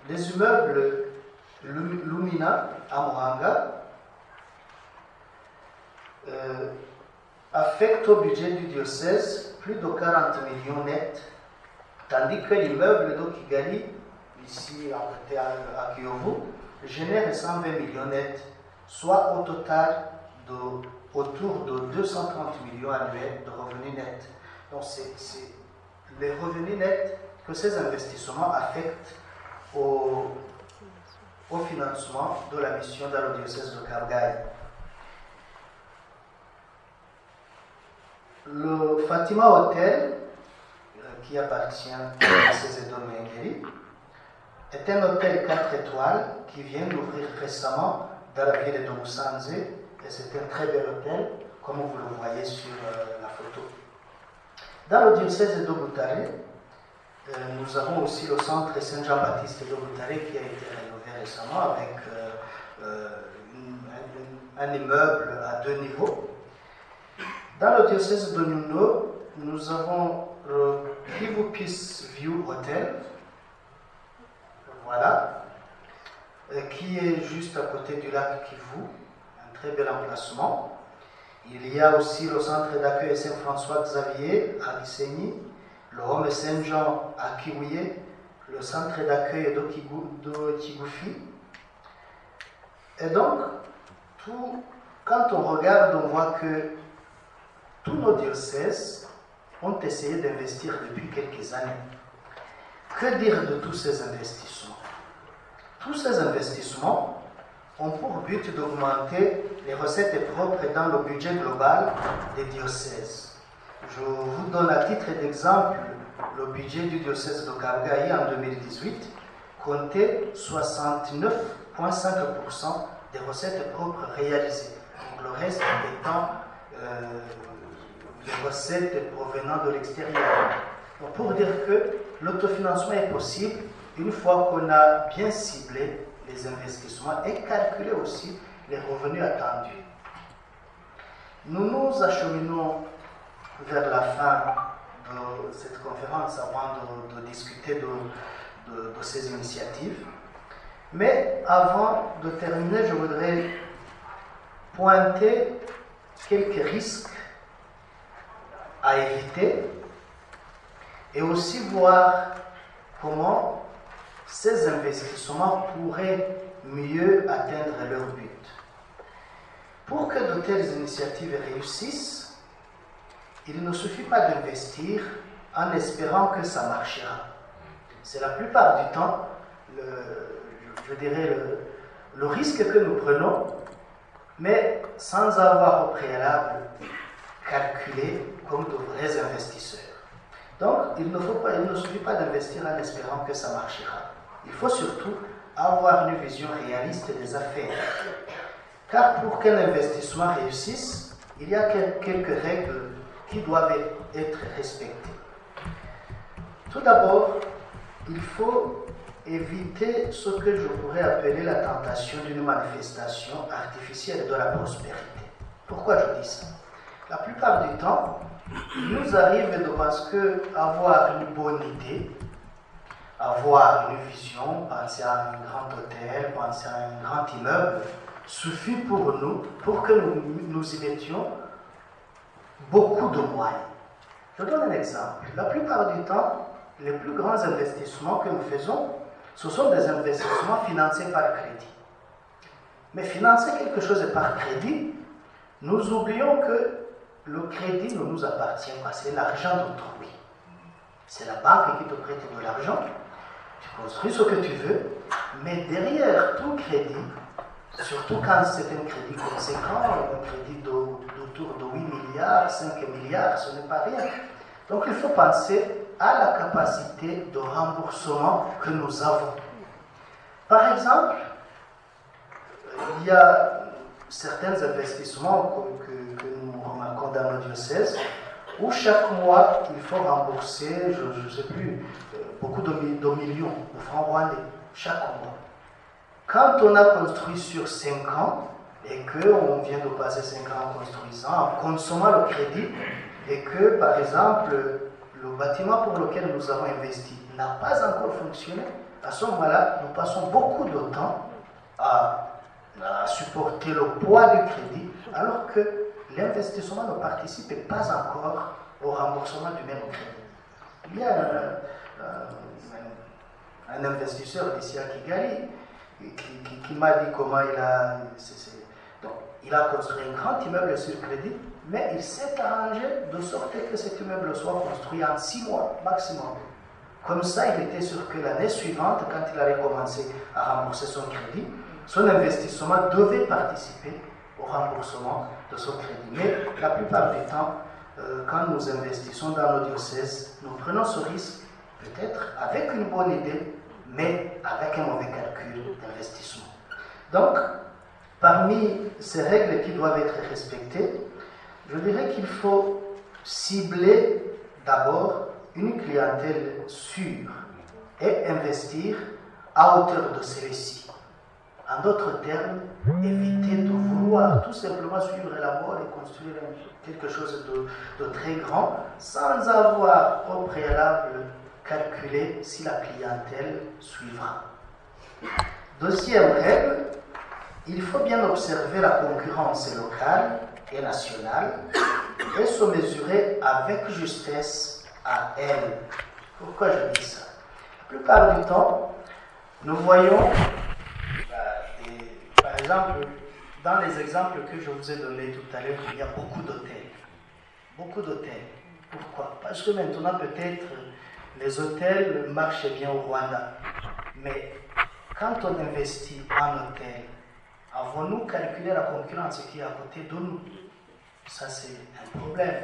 Les immeubles Lumina à Muhanga affectent au budget du diocèse plus de 40 millions nets, tandis que l'immeuble de Kigali, ici à Kiyovu, génère 120 millions nets, soit au total autour de 230 millions annuels de revenus nets. Donc c'est les revenus nets que ces investissements affectent au financement de la mission dans le diocèse de Kabgayi. Le Fatima Hotel, qui appartient à Cézédo Mengeri, est un hôtel 4 étoiles qui vient d'ouvrir récemment dans la ville de Musanze, et c'est un très bel hôtel, comme vous le voyez sur la photo. Dans le diocèse de Butare, nous avons aussi le centre Saint-Jean-Baptiste de Butare qui a été rénové récemment avec un immeuble à 2 niveaux. Dans le diocèse de Nyundo, nous avons le Kivu Peace View Hotel, voilà, qui est juste à côté du lac Kivu, un très bel emplacement. Il y a aussi le centre d'accueil Saint-François-Xavier à Gisenyi, le Home Saint-Jean à Kiwuye, le centre d'accueil de Kigufi. Et donc, quand on regarde, on voit que tous nos diocèses ont essayé d'investir depuis quelques années. Que dire de tous ces investissements? Tous ces investissements ont pour but d'augmenter les recettes propres dans le budget global des diocèses. Je vous donne à titre d'exemple le budget du diocèse de Kabgayi en 2018 comptait 69,5% des recettes propres réalisées. Donc le reste étant les recettes provenant de l'extérieur. Donc pour dire que l'autofinancement est possible une fois qu'on a bien ciblé les investissements et calculé aussi les revenus attendus. Nous nous acheminons vers la fin de cette conférence avant de discuter de ces initiatives. Mais avant de terminer, je voudrais pointer quelques risques à éviter et aussi voir comment ces investissements pourraient mieux atteindre leur but. Pour que de telles initiatives réussissent, il ne suffit pas d'investir en espérant que ça marchera. C'est la plupart du temps, je dirais, le risque que nous prenons, mais sans avoir au préalable calculé comme de vrais investisseurs. Donc, il ne suffit pas d'investir en espérant que ça marchera. Il faut surtout avoir une vision réaliste des affaires. Car pour qu'un investissement réussisse, il y a quelques règles qui doivent être respectées. Tout d'abord, il faut éviter ce que je pourrais appeler la tentation d'une manifestation artificielle de la prospérité. Pourquoi je dis ça? La plupart du temps, il nous arrive de penser qu'avoir une bonne idée, avoir une vision, penser à un grand hôtel, penser à un grand immeuble, suffit pour nous, pour que nous y mettions beaucoup de moyens. Je donne un exemple. La plupart du temps, les plus grands investissements que nous faisons, ce sont des investissements financés par crédit. Mais financer quelque chose par crédit, nous oublions que le crédit ne nous appartient pas, c'est l'argent d'autrui. C'est la banque qui te prête de l'argent, tu construis ce que tu veux, mais derrière tout crédit, surtout quand c'est un crédit conséquent, un crédit d'autour de 8 milliards, 5 milliards, ce n'est pas rien. Donc il faut penser à la capacité de remboursement que nous avons. Par exemple, il y a certains investissements que nous remarquons dans nos diocèses où chaque mois il faut rembourser, je ne sais plus, beaucoup de millions de francs rwandais chaque mois. Quand on a construit sur 5 ans et qu'on vient de passer 5 ans en construisant, en consommant le crédit, et que par exemple le bâtiment pour lequel nous avons investi n'a pas encore fonctionné, à ce moment-là, nous passons beaucoup de temps à supporter le poids du crédit, alors que l'investissement ne participe pas encore au remboursement du même crédit. Il y a un investisseur d'ici à Kigali qui m'a dit comment il a construit un grand immeuble sur crédit, mais il s'est arrangé de sorte que cet immeuble soit construit en 6 mois maximum. Comme ça, il était sûr que l'année suivante, quand il allait commencer à rembourser son crédit, son investissement devait participer au remboursement de son crédit. Mais la plupart du temps, quand nous investissons dans nos diocèses, nous prenons ce risque, peut-être avec une bonne idée, mais avec un mauvais calcul d'investissement. Donc, parmi ces règles qui doivent être respectées, je dirais qu'il faut cibler d'abord une clientèle sûre et investir à hauteur de celle-ci. En d'autres termes, éviter de vouloir tout simplement suivre la mode et construire quelque chose de très grand sans avoir au préalable calculé si la clientèle suivra. Deuxième règle, il faut bien observer la concurrence locale et nationale et se mesurer avec justesse à elle. Pourquoi je dis ça? La plupart du temps, nous voyons, par exemple, dans les exemples que je vous ai donnés tout à l'heure, il y a beaucoup d'hôtels. Beaucoup d'hôtels. Pourquoi? Parce que maintenant, peut-être, les hôtels marchent bien au Rwanda. Mais quand on investit en hôtel, avons-nous calculé la concurrence qui est à côté de nous? Ça, c'est un problème.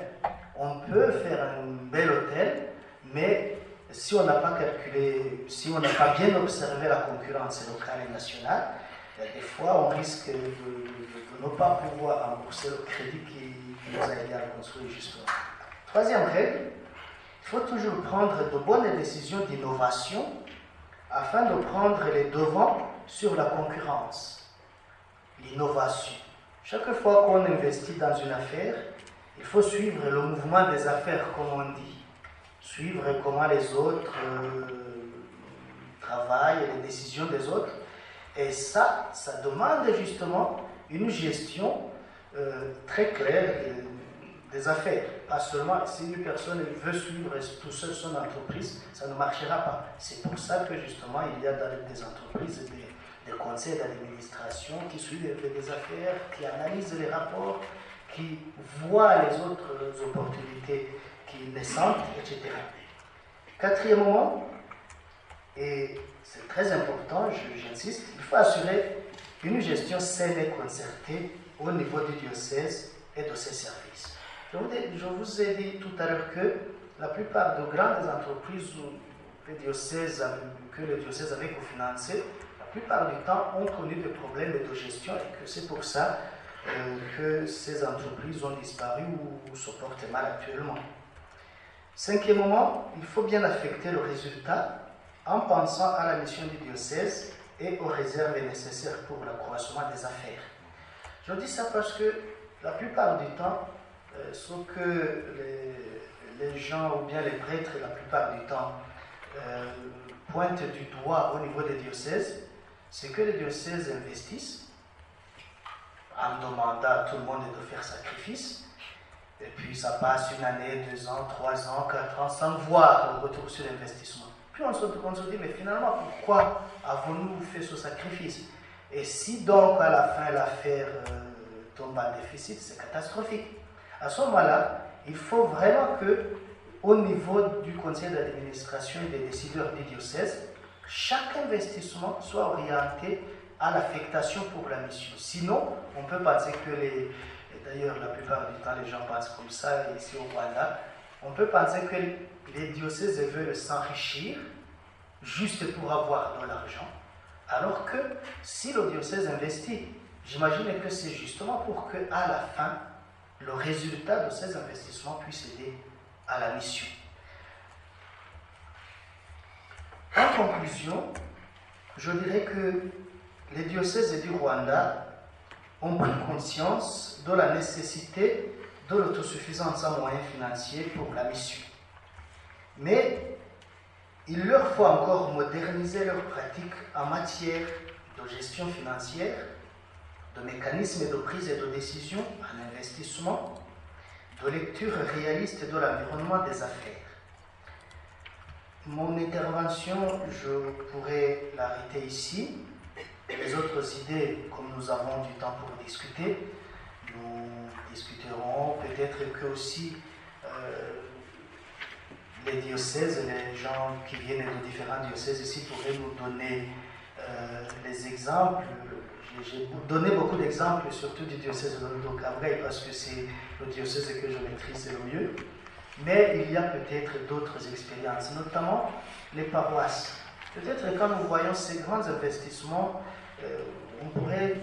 On peut faire un bel hôtel, mais si on n'a pas calculé, si on n'a pas bien observé la concurrence locale et nationale, des fois, on risque de ne pas pouvoir rembourser le crédit qui nous a aidé à construire justement. Troisième règle, il faut toujours prendre de bonnes décisions d'innovation afin de prendre les devants sur la concurrence. L'innovation. Chaque fois qu'on investit dans une affaire, il faut suivre le mouvement des affaires, comme on dit. Suivre comment les autres travaillent, les décisions des autres. Et ça demande justement une gestion très claire des affaires. Pas seulement si une personne veut suivre tout seul son entreprise, ça ne marchera pas. C'est pour ça que justement il y a dans des entreprises des conseils d'administration qui suivent des affaires, qui analysent les rapports, qui voient les autres opportunités qui les sentent, etc. Quatrièmement, et c'est très important, j'insiste, il faut assurer une gestion saine et concertée au niveau du diocèse et de ses services. Je vous ai dit tout à l'heure que la plupart de grandes entreprises que le diocèse avait cofinancées, la plupart du temps ont connu des problèmes de gestion et que c'est pour ça que ces entreprises ont disparu ou se portent mal actuellement. Cinquièmement, il faut bien affecter le résultat en pensant à la mission du diocèse et aux réserves nécessaires pour l'accroissement des affaires. Je dis ça parce que la plupart du temps, ce que les gens ou bien les prêtres, la plupart du temps, pointent du doigt au niveau des diocèses, c'est que les diocèses investissent en demandant à tout le monde de faire sacrifice, et puis ça passe une année, 2 ans, 3 ans, 4 ans, sans voir le retour sur l'investissement. Puis on se dit, mais finalement, pourquoi avons-nous fait ce sacrifice? Et si donc à la fin l'affaire tombe en déficit, c'est catastrophique. À ce moment-là, il faut vraiment que, au niveau du conseil d'administration et des décideurs du diocèse, chaque investissement soit orienté à l'affectation pour la mission. Sinon, on peut penser que d'ailleurs la plupart du temps les gens pensent comme ça ici au Rwanda, on peut penser que les diocèses veulent s'enrichir juste pour avoir de l'argent, alors que si le diocèse investit, j'imagine que c'est justement pour qu'à la fin, le résultat de ces investissements puisse aider à la mission. En conclusion, je dirais que les diocèses du Rwanda ont pris conscience de la nécessité de l'autosuffisance en moyens financiers pour la mission. Mais il leur faut encore moderniser leurs pratiques en matière de gestion financière, de mécanismes de prise et de décision en investissement, de lecture réaliste de l'environnement des affaires. Mon intervention, je pourrais l'arrêter ici. Les autres idées, comme nous avons du temps pour discuter, nous discuterons. Peut-être que aussi les diocèses, les gens qui viennent de différents diocèses ici pourraient nous donner des exemples. J'ai donné beaucoup d'exemples, surtout du diocèse de Kabgaï, parce que c'est le diocèse que je maîtrise le mieux. Mais il y a peut-être d'autres expériences, notamment les paroisses. Peut-être quand nous voyons ces grands investissements, on pourrait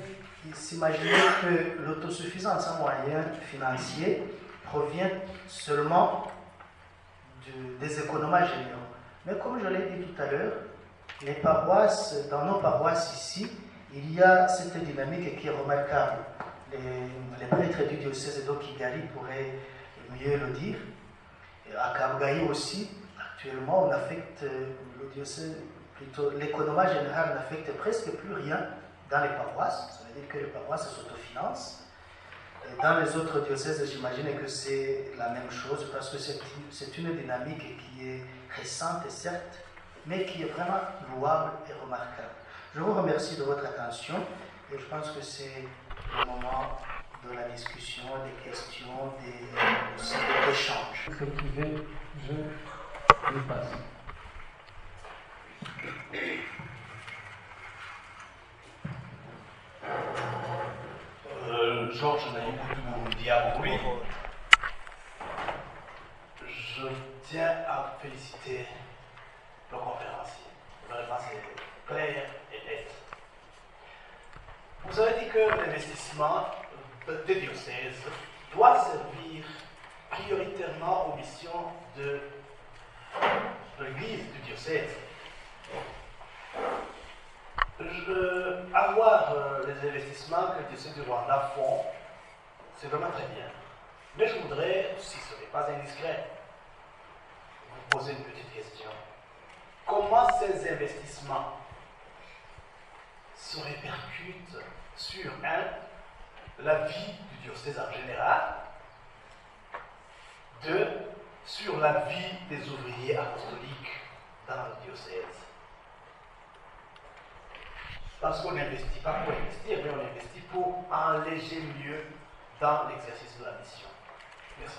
s'imaginer que l'autosuffisance en moyens financiers provient seulement des économies généraux. Mais comme je l'ai dit tout à l'heure, les paroisses, dans nos paroisses ici, il y a cette dynamique qui est remarquable. Les prêtres du diocèse de Kigali pourraient mieux le dire. À Kabgaï aussi, actuellement, on affecte le diocèse, plutôt l'économie générale n'affecte presque plus rien dans les paroisses. Ça veut dire que les paroisses s'autofinancent. Dans les autres diocèses, j'imagine que c'est la même chose parce que c'est une dynamique qui est récente, certes, mais qui est vraiment louable et remarquable. Je vous remercie de votre attention et je pense que c'est le moment de la discussion, des questions, des échanges. Ce qui veut, je le passe. Georges Naïbou Diaboui, je tiens à féliciter le conférencier. Vraiment, c'est clair et net. Vous avez dit que l'investissement des diocèses doit servir prioritairement aux missions de l'Église du diocèse. Avoir les investissements que le diocèse du Rwanda font, c'est vraiment très bien. Mais je voudrais, si ce n'est pas indiscret, vous poser une petite question. Comment ces investissements se répercutent sur, la vie du diocèse en général, sur la vie des ouvriers apostoliques dans le diocèse? Parce qu'on n'investit pas pour investir, mais on investit pour enléger mieux dans l'exercice de la mission. Merci.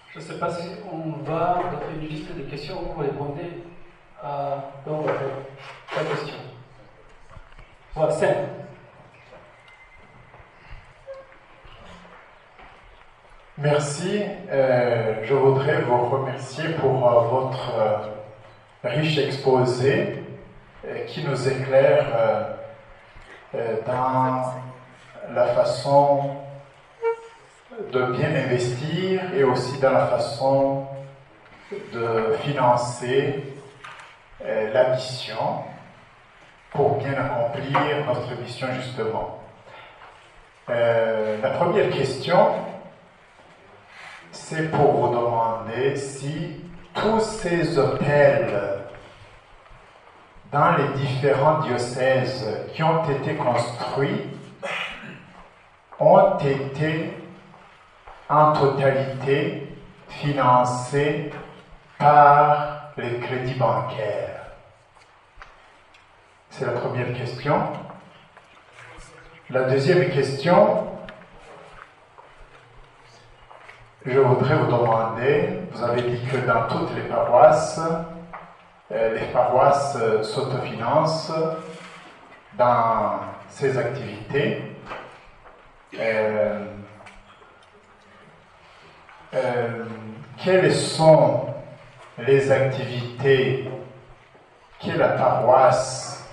Je ne sais pas si on va dans une liste de questions où vous répondez Donc, la question. Voilà, 5. Merci. Je voudrais vous remercier pour votre riche exposé qui nous éclaire dans la façon de bien investir et aussi dans la façon de financer la mission pour bien accomplir notre mission justement. La première question, c'est pour vous demander si tous ces hôtels dans les différents diocèses qui ont été construits ont été en totalité financés par les crédits bancaires. C'est la première question. La deuxième question, je voudrais vous demander, vous avez dit que dans toutes les paroisses s'autofinancent dans ces activités. Quelles sont les activités que la paroisse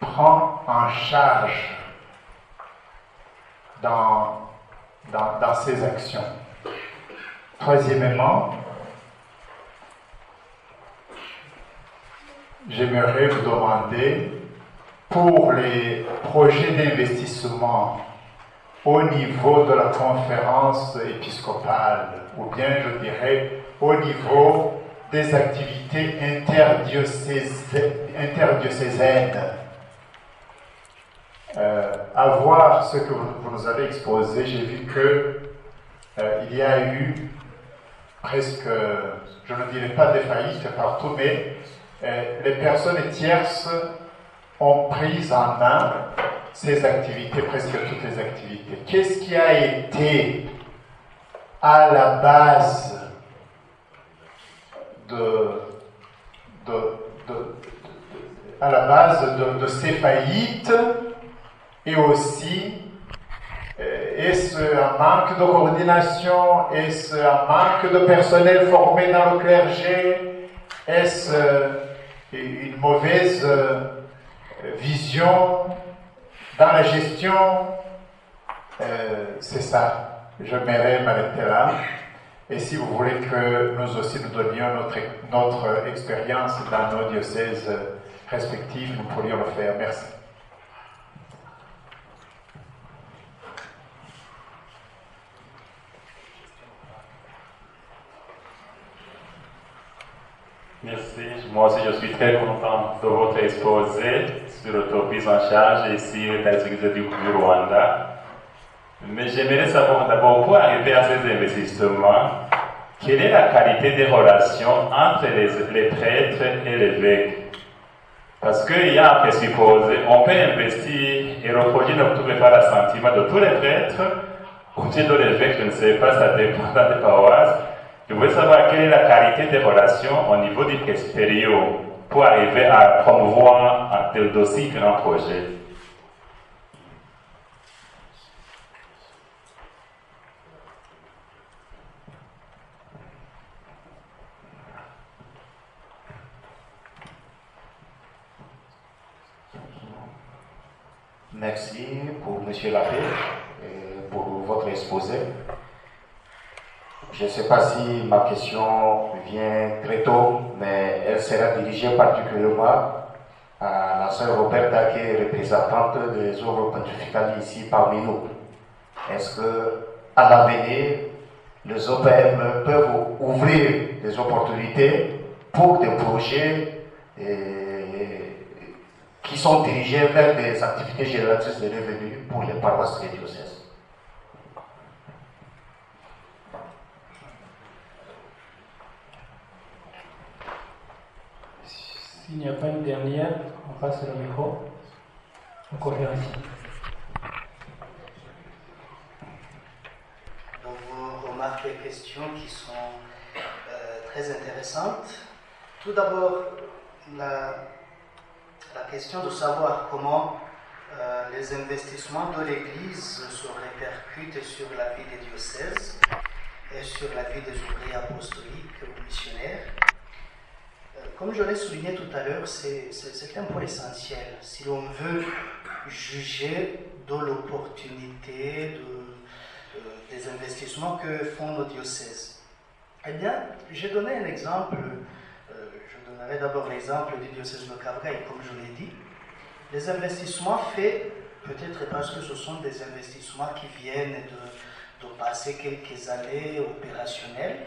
prend en charge dans ces actions? Troisièmement, j'aimerais vous demander, pour les projets d'investissement au niveau de la conférence épiscopale, ou bien je dirais au niveau des activités interdiocésaines, à voir ce que vous nous avez exposé, j'ai vu que il y a eu presque, je ne dirais pas des faillites partout, mais les personnes tierces ont pris en main ces activités, presque toutes les activités. Qu'est-ce qui a été à la base de ces faillites, et aussi est-ce un manque de coordination, est-ce un manque de personnel formé dans le clergé, est-ce une mauvaise vision dans la gestion? C'est ça. J'aimerais m'arrêter là. Et si vous voulez que nous aussi nous donnions notre expérience dans nos diocèses respectifs, nous pourrions le faire. Merci. Merci. Moi aussi, je suis très content de votre exposé sur l'autoprise en charge ici dans l'église du Rwanda. Mais j'aimerais savoir d'abord, pour arriver à ces investissements, quelle est la qualité des relations entre les prêtres et l'évêque? Parce qu'il y a un présupposé, on peut investir et le projet ne trouve pas l'assentiment de tous les prêtres, ou de l'évêque, je ne sais pas, ça dépend des paroisses. Je voulais savoir quelle est la qualité des relations au niveau du presbytérium pour arriver à promouvoir un dossier grand projet. Merci pour M. l'abbé et pour votre exposé. Je ne sais pas si ma question vient très tôt, mais elle sera dirigée particulièrement à la sœur Roberta, qui est représentante des œuvres pontificales ici parmi nous. Est-ce que, à l'avenir, les OPM peuvent ouvrir des opportunités pour des projets qui sont dirigés vers des activités génératrices de revenus pour les paroisses et diocèses? S'il n'y a pas une dernière, on passe le micro au conférencier. Donc, vos remarques et questions qui sont très intéressantes. Tout d'abord, la question de savoir comment les investissements de l'Église se répercutent sur la vie des diocèses et sur la vie des ouvriers apostoliques ou missionnaires. Comme je l'ai souligné tout à l'heure, c'est un point essentiel si l'on veut juger de l'opportunité des investissements que font nos diocèses. Eh bien, j'ai donné un exemple, je donnerai d'abord l'exemple du diocèse de Cap-Gaï, comme je l'ai dit. Les investissements faits, peut-être parce que ce sont des investissements qui viennent de passer quelques années opérationnelles.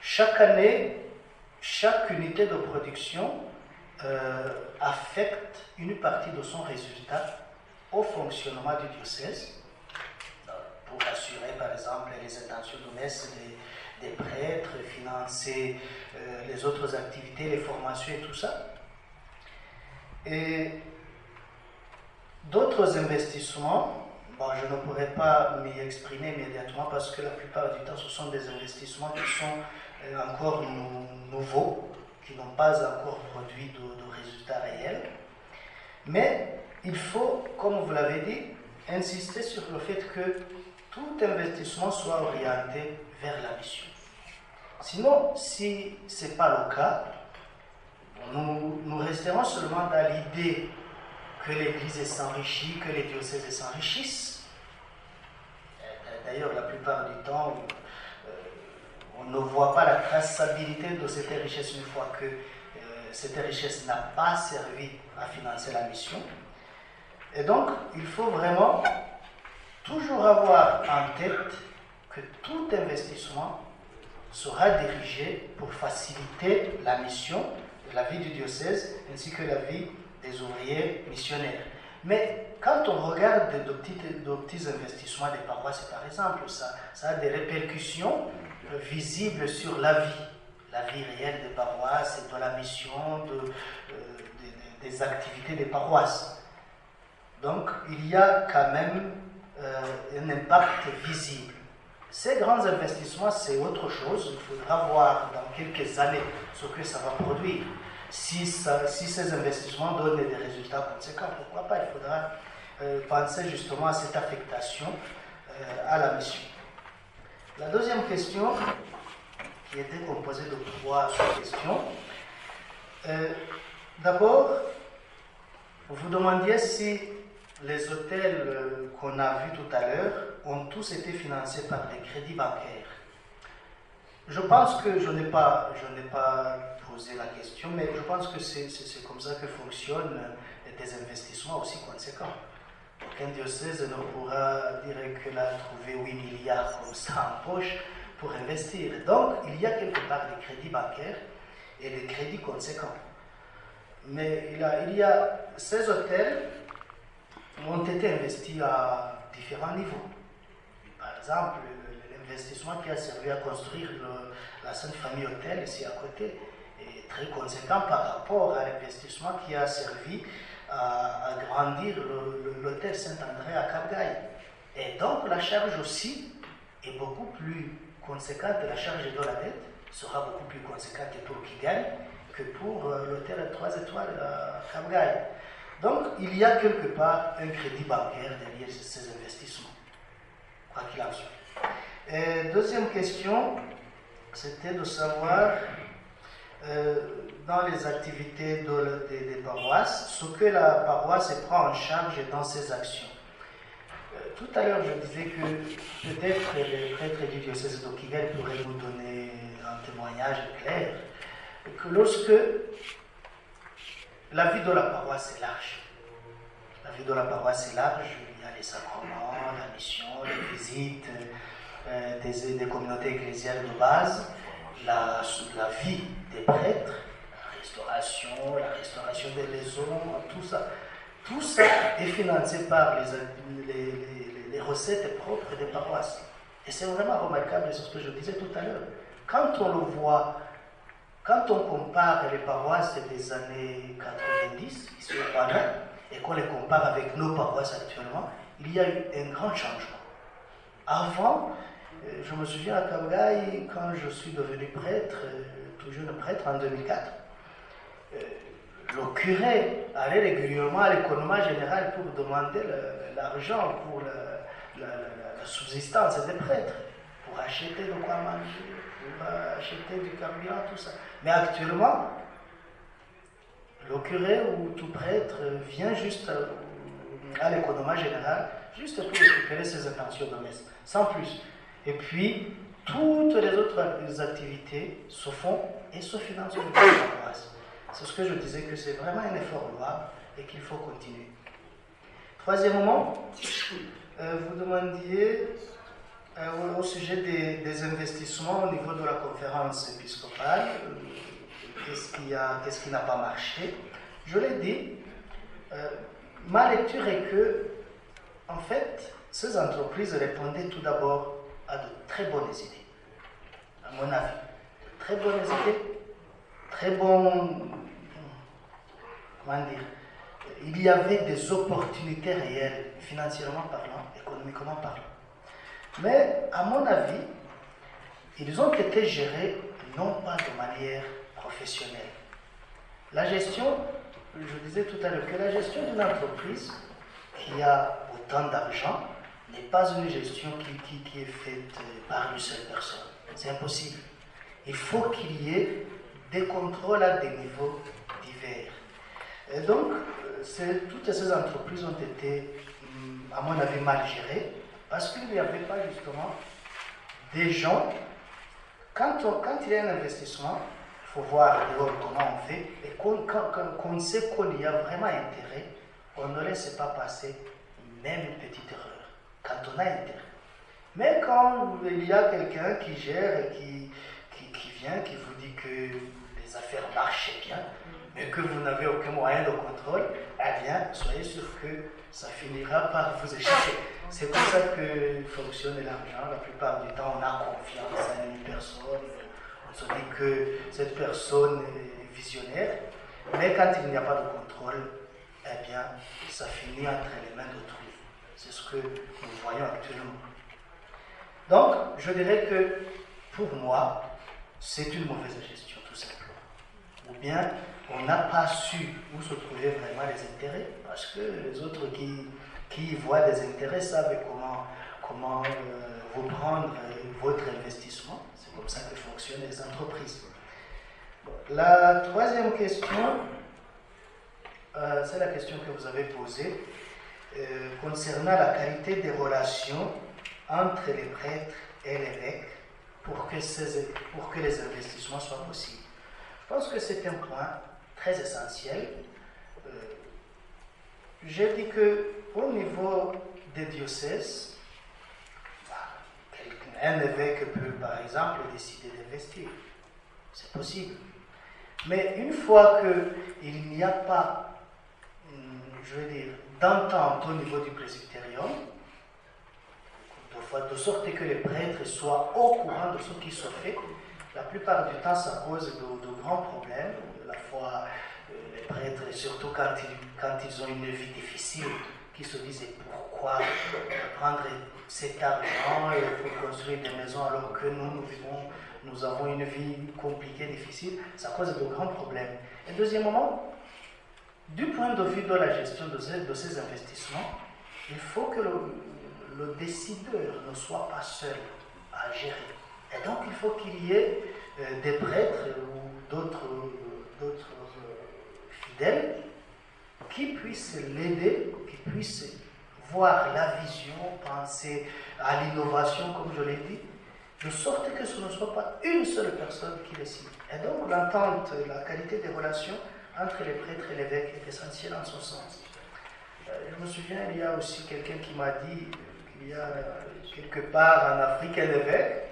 Chaque année, chaque unité de production affecte une partie de son résultat au fonctionnement du diocèse, pour assurer par exemple les intentions de messe des prêtres, financer les autres activités, les formations et tout ça. Et d'autres investissements, bon, je ne pourrais pas m'y exprimer immédiatement parce que la plupart du temps ce sont des investissements qui sont encore nouveaux, qui n'ont pas encore produit de résultats réels. Mais il faut, comme vous l'avez dit, insister sur le fait que tout investissement soit orienté vers la mission. Sinon, si ce n'est pas le cas, nous resterons seulement dans l'idée que l'Église s'enrichit, que les diocèses s'enrichissent. D'ailleurs, la plupart du temps, on ne voit pas la traçabilité de cette richesse une fois que cette richesse n'a pas servi à financer la mission. Et donc, il faut vraiment toujours avoir en tête que tout investissement sera dirigé pour faciliter la mission, la vie du diocèse, ainsi que la vie des ouvriers missionnaires. Mais quand on regarde de petits investissements des paroisses, par exemple, ça a des répercussions visibles sur la vie réelle des paroisses et de la mission, des activités des paroisses. Donc, il y a quand même un impact visible. Ces grands investissements, c'est autre chose. Il faudra voir dans quelques années ce que ça va produire. Si ces investissements donnent des résultats conséquents, pourquoi pas? Il faudra penser justement à cette affectation à la mission. La deuxième question, qui était composée de 3 sous-questions. D'abord, vous demandiez si les hôtels qu'on a vus tout à l'heure ont tous été financés par des crédits bancaires. Je pense que je n'ai pas posé la question, mais je pense que c'est comme ça que fonctionnent des investissements aussi conséquents. Aucun diocèse ne pourra dire qu'il a trouvé 8 milliards comme ça en poche pour investir. Donc, il y a quelque part des crédits bancaires et des crédits conséquents. Mais il y a ces hôtels ont été investis à différents niveaux. Par exemple, l'investissement qui a servi à construire la Sainte Famille Hôtel ici à côté est très conséquent par rapport à l'investissement qui a servi à agrandir l'hôtel Saint-André à Cap-Gaï. Et donc la charge aussi est beaucoup plus conséquente, la charge de la dette sera beaucoup plus conséquente pour Kigali que pour l'hôtel 3 étoiles à Cap-Gaï. Donc, il y a quelque part un crédit bancaire derrière ces investissements, quoi qu'il en soit. Et deuxième question, c'était de savoir, dans les activités des paroisses, ce que la paroisse prend en charge dans ses actions. Tout à l'heure, je disais que peut-être les prêtres du diocèse de Kigali pourraient nous donner un témoignage clair, que lorsque la vie de la paroisse est large. La vie de la paroisse est large, il y a les sacrements, la mission, les visites des communautés ecclésiales de base, la vie des prêtres, la restauration des maisons, tout ça. Tout ça est financé par les recettes propres des paroisses. Et c'est vraiment remarquable, c'est ce que je disais tout à l'heure. Quand on le voit, quand on compare les paroisses des années 90, ici au Rwanda, et qu'on les compare avec nos paroisses actuellement, il y a eu un grand changement. Avant, je me souviens à Cap-Gaï, quand je suis devenu prêtre, tout jeune prêtre en 2004, le curé allait régulièrement à l'économie générale pour demander l'argent pour la subsistance des prêtres, pour acheter de quoi manger, pour acheter du carburant, tout ça. Mais actuellement, le curé ou tout prêtre vient juste à l'économie générale, juste pour récupérer ses intentions domestiques, sans plus. Et puis, toutes les autres activités se font et se financent par la paroisse. C'est ce que je disais, que c'est vraiment un effort louable et qu'il faut continuer. Troisièmement, vous demandiez au sujet des investissements au niveau de la conférence épiscopale, qu'est-ce qui n'a pas marché. Je l'ai dit, ma lecture est que, en fait, ces entreprises répondaient tout d'abord à de très bonnes idées, à mon avis. Très bonnes idées, très bons. Comment dire? Il y avait des opportunités réelles, financièrement parlant, économiquement parlant. Mais, à mon avis, ils ont été gérés non pas de manière professionnelle. La gestion, je disais tout à l'heure que la gestion d'une entreprise qui a autant d'argent n'est pas une gestion qui est faite par une seule personne. C'est impossible. Il faut qu'il y ait des contrôles à des niveaux divers. Et donc, toutes ces entreprises ont été, à mon avis, mal gérées parce qu'il n'y avait pas justement des gens. Quand il y a un investissement, il faut voir dehors comment on fait, et qu'on sait qu'il y a vraiment intérêt, on ne laisse pas passer même une petite erreur, quand on a intérêt. Mais quand il y a quelqu'un qui gère et qui vient, qui vous dit que les affaires marchent bien, mais que vous n'avez aucun moyen de contrôle, eh bien, soyez sûr que ça finira par vous échapper. C'est comme ça que fonctionne l'argent. La plupart du temps, on a confiance à une personne. On se dit que cette personne est visionnaire. Mais quand il n'y a pas de contrôle, eh bien, ça finit entre les mains d'autrui. C'est ce que nous voyons actuellement. Donc, je dirais que, pour moi, c'est une mauvaise gestion, tout simplement. Ou bien, on n'a pas su où se trouvaient vraiment les intérêts, parce que les autres qui voient des intérêts savent comment vous prendre votre investissement. C'est comme ça que fonctionnent les entreprises. La troisième question, c'est la question que vous avez posée concernant la qualité des relations entre les prêtres et l'évêque pour que les investissements soient possibles. Je pense que c'est un point très essentiel. J'ai dit qu'au niveau des diocèses, un évêque peut par exemple décider d'investir. C'est possible. Mais une fois qu'il n'y a pas, je veux dire, d'entente au niveau du presbytérium, de sorte que les prêtres soient au courant de ce qui se fait, la plupart du temps, ça cause de grands problèmes. À la fois, les prêtres, surtout quand ils ont une vie difficile, qui se disent pourquoi prendre cet argent pour construire des maisons alors que nous avons une vie compliquée, difficile, ça cause de grands problèmes. Et deuxièmement, du point de vue de la gestion de ces investissements, il faut que le décideur ne soit pas seul à gérer. Et donc, il faut qu'il y ait des prêtres ou d'autres fidèles qui puissent l'aider, qui puissent voir la vision, penser à l'innovation, comme je l'ai dit, de sorte que ce ne soit pas une seule personne qui décide. Et donc, l'entente, la qualité des relations entre les prêtres et l'évêque est essentielle en ce sens. Je me souviens, il y a aussi quelqu'un qui m'a dit qu'il y a quelque part en Afrique un évêque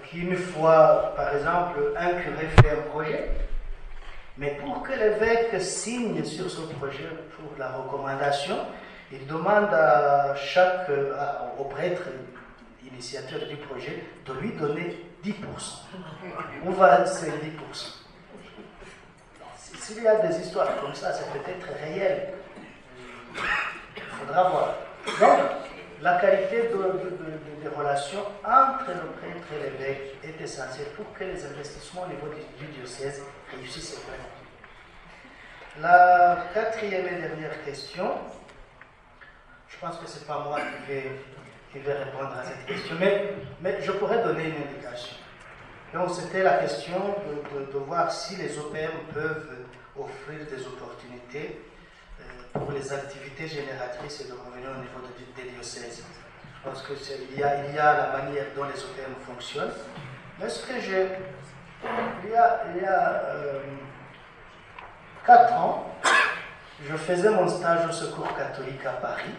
qui, une fois, par exemple, un curé fait un projet, mais pour que l'évêque signe sur ce projet pour la recommandation, il demande au prêtre initiateur du projet de lui donner 10%. Où va ces 10%? S'il y a des histoires comme ça, c'est peut-être réel. Il faudra voir. Donc, la qualité des relations entre le prêtre et l'évêque est essentielle pour que les investissements au niveau du diocèse réussissent vraiment. La quatrième et dernière question, je pense que ce n'est pas moi qui vais répondre à cette question, mais je pourrais donner une indication. Donc c'était la question de voir si les OPM peuvent offrir des opportunités pour les activités génératrices de revenus au niveau des diocèses. Je pense qu'il y a la manière dont les OPM fonctionnent. Mais ce que il y a 4 ans, je faisais mon stage au Secours catholique à Paris.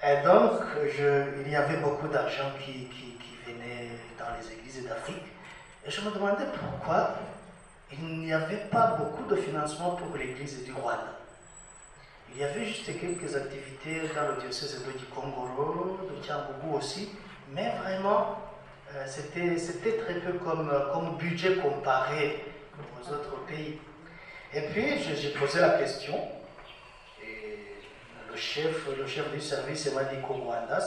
Et donc, il y avait beaucoup d'argent qui venait dans les églises d'Afrique. Et je me demandais pourquoi il n'y avait pas beaucoup de financement pour l'église du Rwanda. Il y avait juste quelques activités dans le diocèse de Gikongoro, de Tiambougou aussi, mais vraiment, c'était très peu comme budget comparé aux autres pays. Et puis, j'ai posé la question, et le chef du service m'a dit qu'au Rwanda,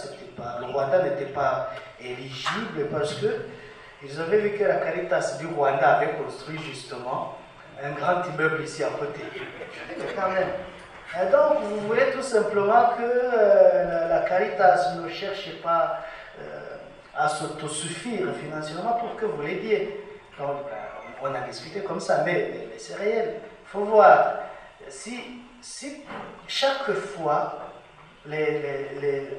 le Rwanda n'était pas éligible parce que ils avaient vu que la Caritas du Rwanda avait construit justement un grand immeuble ici à côté. Je dis, mais quand même. Et donc, vous voulez tout simplement que la Caritas ne cherche pas à s'autosuffire financièrement pour que vous l'aidiez. Donc, on a discuté comme ça, mais c'est réel. Il faut voir. Si chaque fois les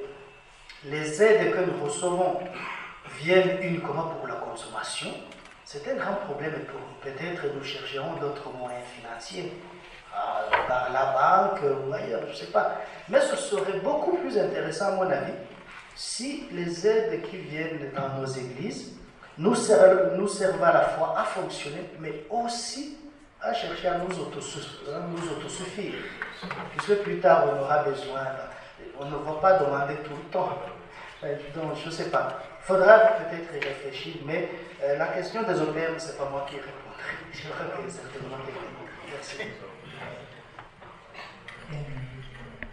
aides que nous recevons viennent uniquement pour la consommation, c'est un grand problème. Peut-être nous chercherons d'autres moyens financiers, par la banque ou ailleurs, je ne sais pas. Mais ce serait beaucoup plus intéressant, à mon avis, si les aides qui viennent dans nos églises nous servent à la fois à fonctionner, mais aussi à chercher à nous autosuffire. Puisque plus tard, on aura besoin, on ne va pas demander tout le temps. Donc, je ne sais pas. Il faudra peut-être y réfléchir, mais la question des OPM, ce n'est pas moi qui répondrai. Je crois que certainement quelqu'un. Merci.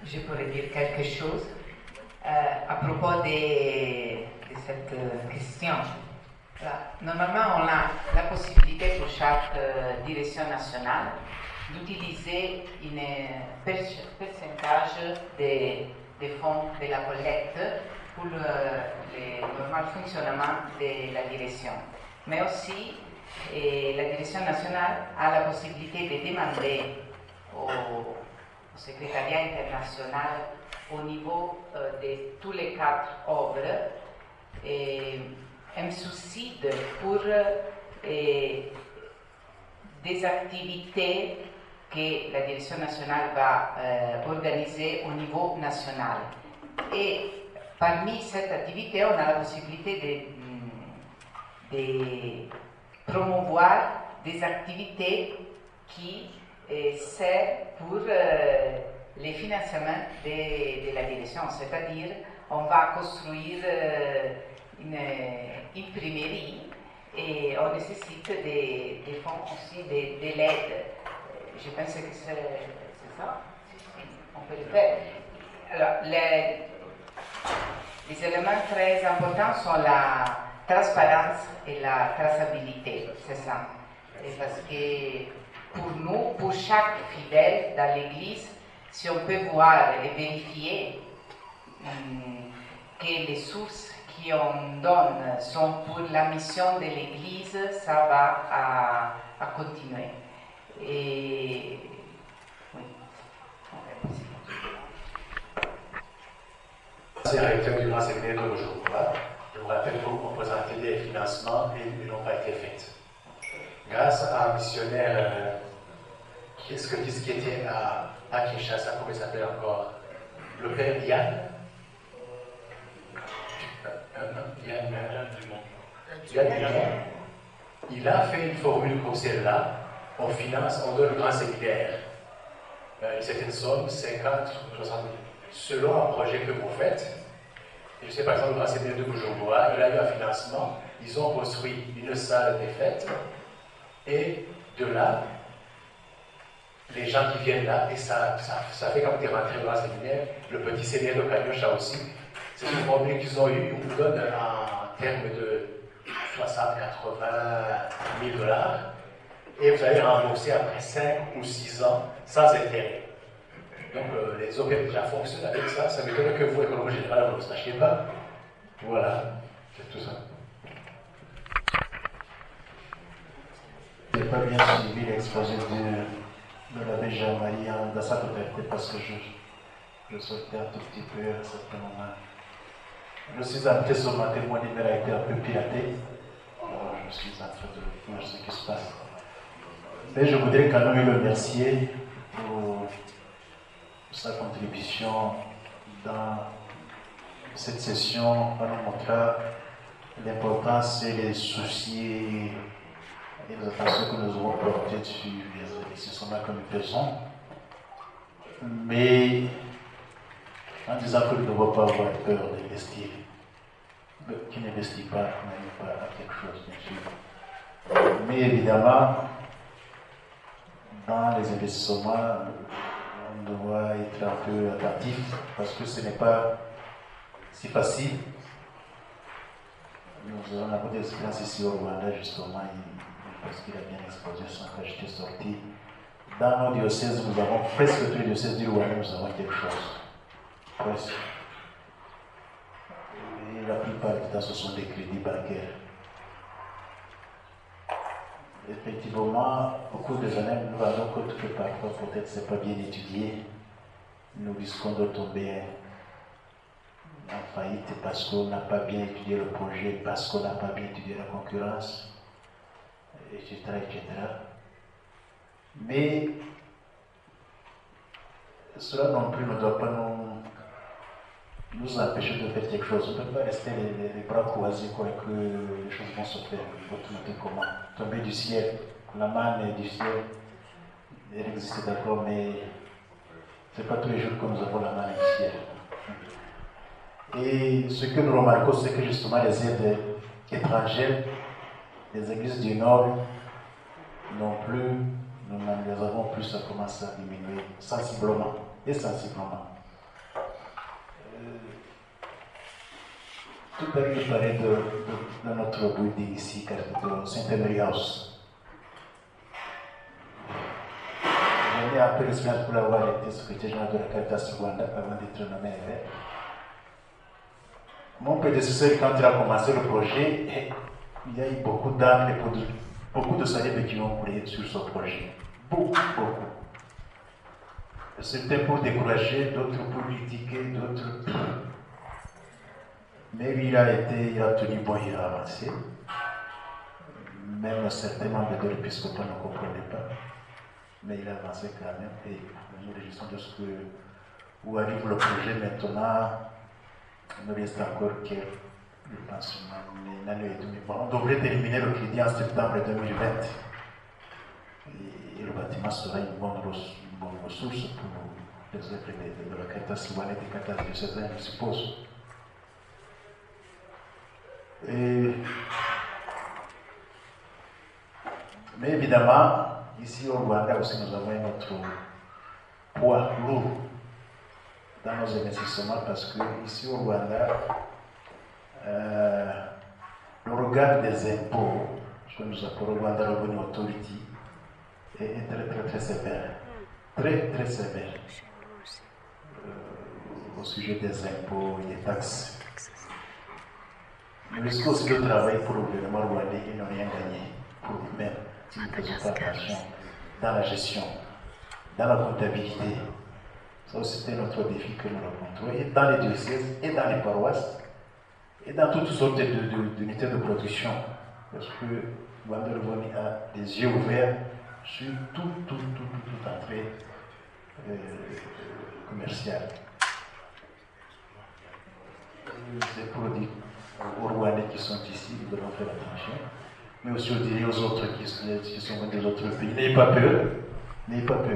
Je pourrais dire quelque chose à propos de cette question. Normalement, on a la possibilité pour chaque direction nationale d'utiliser un pourcentage des fonds de la collecte pour le normal fonctionnement de la direction. Mais aussi, la direction nationale a la possibilité de demander au secrétariat international au niveau de tous les 4 œuvres un subside pour des activités que la direction nationale va organiser au niveau national. Et parmi cette activité, on a la possibilité de promouvoir des activités qui servent pour les financements de la direction. C'est-à-dire, on va construire une imprimerie et on nécessite des fonds aussi, de l'aide. Je pense que c'est ça. On peut le faire. Alors, les éléments très importants sont la transparence et la traçabilité, c'est ça. Et parce que pour nous, pour chaque fidèle dans l'Église, si on peut voir et vérifier que les sources qu'on donne sont pour la mission de l'Église, ça va à continuer. Et oui. C'est le recteur du Grand Séminaire de Bujumbura. Je vous rappelle qu'on présentait des financements et ils n'ont pas été faits. Grâce à un missionnaire qui était à Kinshasa, comment il s'appelle encore, le père Yann. Il a fait une formule comme celle-là. On finance, on donne le grand séminaire une certaine somme, 50, 60 000, selon un projet que vous faites. Et je sais par exemple, le grand séminaire de Bujumbura, il a eu un financement, ils ont construit une salle des fêtes, et de là, les gens qui viennent là, et ça fait comme des rentrées au grand séminaire. Le petit séminaire de Kanyosha aussi. C'est une formule qu'ils ont eu, on vous donne en termes de 60, 80 000 $, et vous allez rembourser après 5 ou 6 ans sans intérêt. Donc les OPEP déjà fonctionnent avec ça. Ça m'étonne que vous, économie générale, vous ne le sachiez pas. Voilà, c'est tout ça. Je n'ai pas bien suivi l'exposé de l'abbé Jean-Marie dans sa totalité parce que je sautais un tout petit peu à un certain moment. Je suis entré sur ma témoin numéro a été un peu piraté. Alors je suis en train de voir ce qui se passe. Mais je voudrais quand même le remercier pour sa contribution dans cette session en nous montrant l'importance et les soucis et les attentions que nous avons portées sur les investissements que nous faisons. Mais en disant que nous ne devons pas avoir peur d'investir. Qui n'investit pas n'arrive pas à quelque chose, bien sûr. Mais évidemment, dans les investissements, on doit être un peu attentif parce que ce n'est pas si facile. Nous avons beaucoup d'expérience ici au Rwanda, justement, parce qu'il a bien exposé son quand j'étais sorti. Dans nos diocèses, nous avons presque tous les diocèses du Rwanda, nous avons quelque chose. Presque. Et la plupart du temps, ce sont des crédits bancaires. Effectivement, au cours des années, nous nous rendons compte que parfois, peut-être, ce n'est pas bien étudié. Nous risquons de tomber en faillite parce qu'on n'a pas bien étudié le projet, parce qu'on n'a pas bien étudié la concurrence, etc., etc. Mais cela non plus ne doit pas nous empêcher de faire quelque chose. On ne peut pas rester les bras croisés quoi, que les choses vont se faire automatiquement. Tomber du ciel, la manne du ciel, elle existe d'accord, mais ce n'est pas tous les jours que nous avons la manne du ciel. Et ce que nous remarquons, c'est que justement les aides étrangères, les églises du Nord non plus, nous n'en les avons plus, ça commence à diminuer sensiblement et sensiblement. Tout à l'heure, je parlais de notre building ici, de Saint-Henry House. J'en ai un peu d'expérience pour l'avoir été secrétaire général de la Caritas Rwanda avant d'être nommé évêque. Mon prédécesseur, quand il a commencé le projet, il y a eu beaucoup d'âmes et beaucoup de salibes qui ont coulé sur ce projet. Beaucoup. C'était pour décourager, d'autres pour critiquer, d'autres. Mais il a tenu bon, il a avancé. Même certains membres de l'épiscopat ne comprenaient pas. Mais il a avancé quand même. Et nous réjouissons de ce que où arrive le projet maintenant. Il nous reste encore que, je pense, une année et demie. Bon, on devrait terminer le crédit en septembre 2020. Et le bâtiment sera une bonne ressource pour les œuvres de la Caritas Rwanda et des Caritas diocésaines, je suppose. Mais évidemment, ici au Rwanda aussi, nous avons notre poids lourd dans nos investissements parce que ici au Rwanda, le regard des impôts, ce que nous appelons Rwanda Revenue Authority, est très sévère. Très sévère. Au sujet des impôts et des taxes. Nous risquons aussi de travailler pour le gouvernement rwandais et ne rien gagner pour nous-mêmes si nous ne faisons pas attention dans la gestion, dans la comptabilité. Ça, c'était notre défi que nous rencontrons, et dans les diocèses, et dans les paroisses, et dans toutes sortes d'unités de production. Parce que Rwanda Revenu a les yeux ouverts sur toute entrée commerciale. C'est pour dire aux Rwandais qui sont ici, nous devons faire attention, mais aussi aux autres qui sont venus des autres pays. N'ayez pas peur,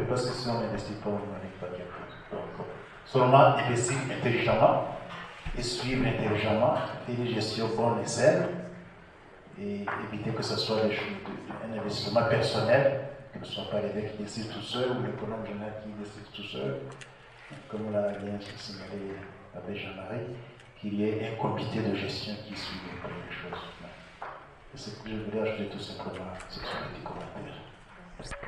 parce que si on n'investit pas, on n'arrive pas à quelque chose. Donc, seulement investir intelligemment et suivre intelligemment et une gestion bonne et saine, et éviter que ce soit un investissement personnel que ce ne soit pas l'évêque qui décide tout seul ou l'économe général qui décide tout seul, comme l'a bien signalé l'abbé Jean-Marie, qu'il y ait un comité de gestion qui suit les choses. C'est ce que je voulais ajouter tout simplement, c'est ce petit commentaire.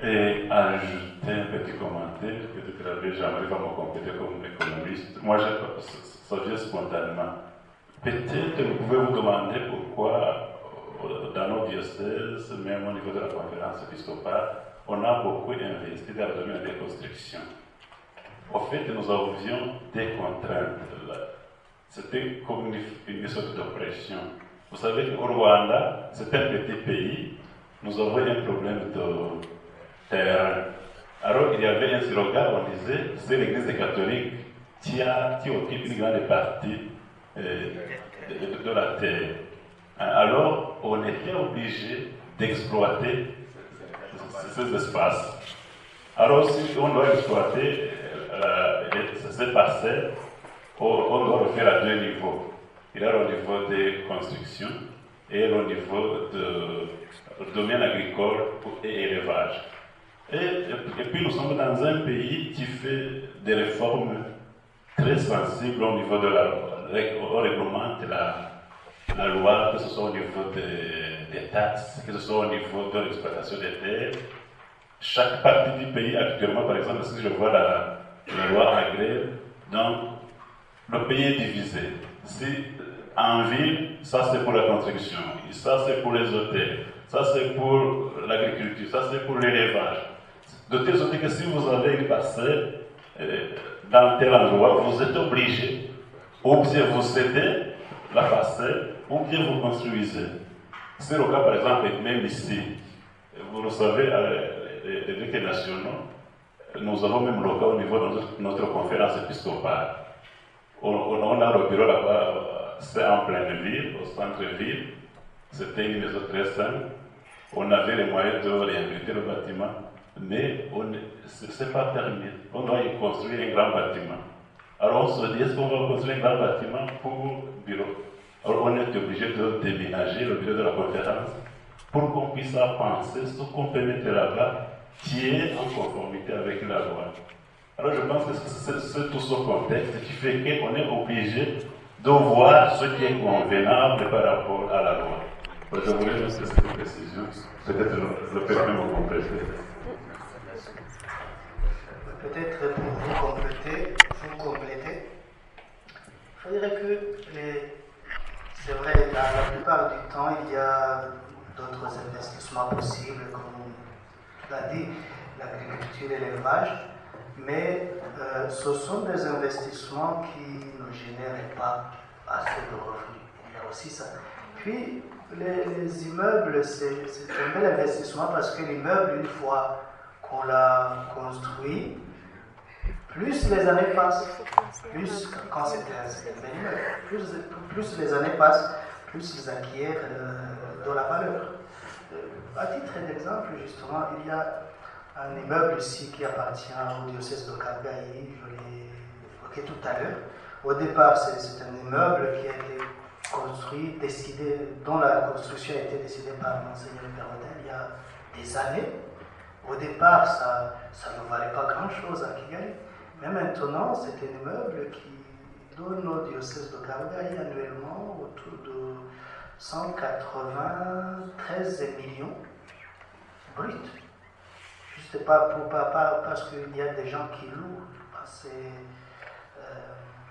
Et ajouter un petit commentaire, peut-être que l'abbé Jean-Marie va me compléter comme économiste. Moi, ça vient spontanément. Peut-être vous pouvez vous demander pourquoi, dans nos diocèses, même au niveau de la conférence épiscopale, on a beaucoup investi dans le domaine des constructions. Au fait, nous avions des contraintes. C'était comme une sorte d'oppression. Vous savez qu'au Rwanda, c'est un petit pays, nous avons un problème de terrain. Alors, il y avait un slogan, on disait, c'est l'Église catholique qui occupe une grande partie de la terre. Alors, on était obligé d'exploiter ces espaces. Alors, si on doit exploiter ces parcelles, on doit le faire à deux niveaux. Il y a le niveau des constructions et le niveau du domaine agricole et élevage. Et puis nous sommes dans un pays qui fait des réformes très sensibles au niveau de on réglemente la loi, que ce soit au niveau des taxes, que ce soit au niveau de l'exploitation des terres. Chaque partie du pays actuellement, par exemple, si je vois la loi agraire, donc le pays est divisé. Si en ville, ça c'est pour la construction, ça c'est pour les hôtels, ça c'est pour l'agriculture, ça c'est pour l'élevage. De telle sorte que si vous avez une parcelle dans tel endroit, vous êtes obligé, ou bien vous cédez la parcelle, ou bien vous construisez. C'est le cas par exemple, même ici. Vous le savez, les évêques nationaux, nous avons même le cas au niveau de notre conférence épiscopale. On a le bureau là-bas, c'est en pleine ville, au centre-ville. C'était une maison très simple. On avait les moyens de réhabiliter le bâtiment, mais ce n'est pas terminé. On doit y construire un grand bâtiment. Alors on se dit, est-ce qu'on va construire un grand bâtiment pour bureau? Alors on est obligé de déménager le bureau de la conférence pour qu'on puisse penser ce qu'on peut mettre là-bas qui est en conformité avec la loi. Alors je pense que c'est tout ce contexte qui fait qu'on est obligé de voir ce qui est convenable par rapport à la loi. Je voulais juste cette précision, peut-être le permet de compléter. Peut-être pour vous compléter, je dirais que c'est vrai, la plupart du temps, il y a d'autres investissements possibles, comme tu l'as dit, l'agriculture et l'élevage, mais ce sont des investissements qui ne génèrent pas assez de revenus. Il y a aussi ça. Puis, les immeubles, c'est un bel investissement parce que l'immeuble, une fois qu'on l'a construit, plus les années passent, plus quand c'est un bel immeuble, plus les années passent, plus ils acquièrent de la valeur. À titre d'exemple, justement, il y a un immeuble ici qui appartient au diocèse de Kabgayi, je l'ai évoqué tout à l'heure. Au départ, c'est un immeuble qui a été construit, dont la construction a été décidée par Monseigneur Perrodin il y a des années. Au départ, ça ne valait pas grand-chose à Kigali. Mais maintenant, c'est un immeuble qui donne au diocèse de Kabgayi annuellement autour de 193 millions bruts. Juste pas parce qu'il y a des gens qui louent.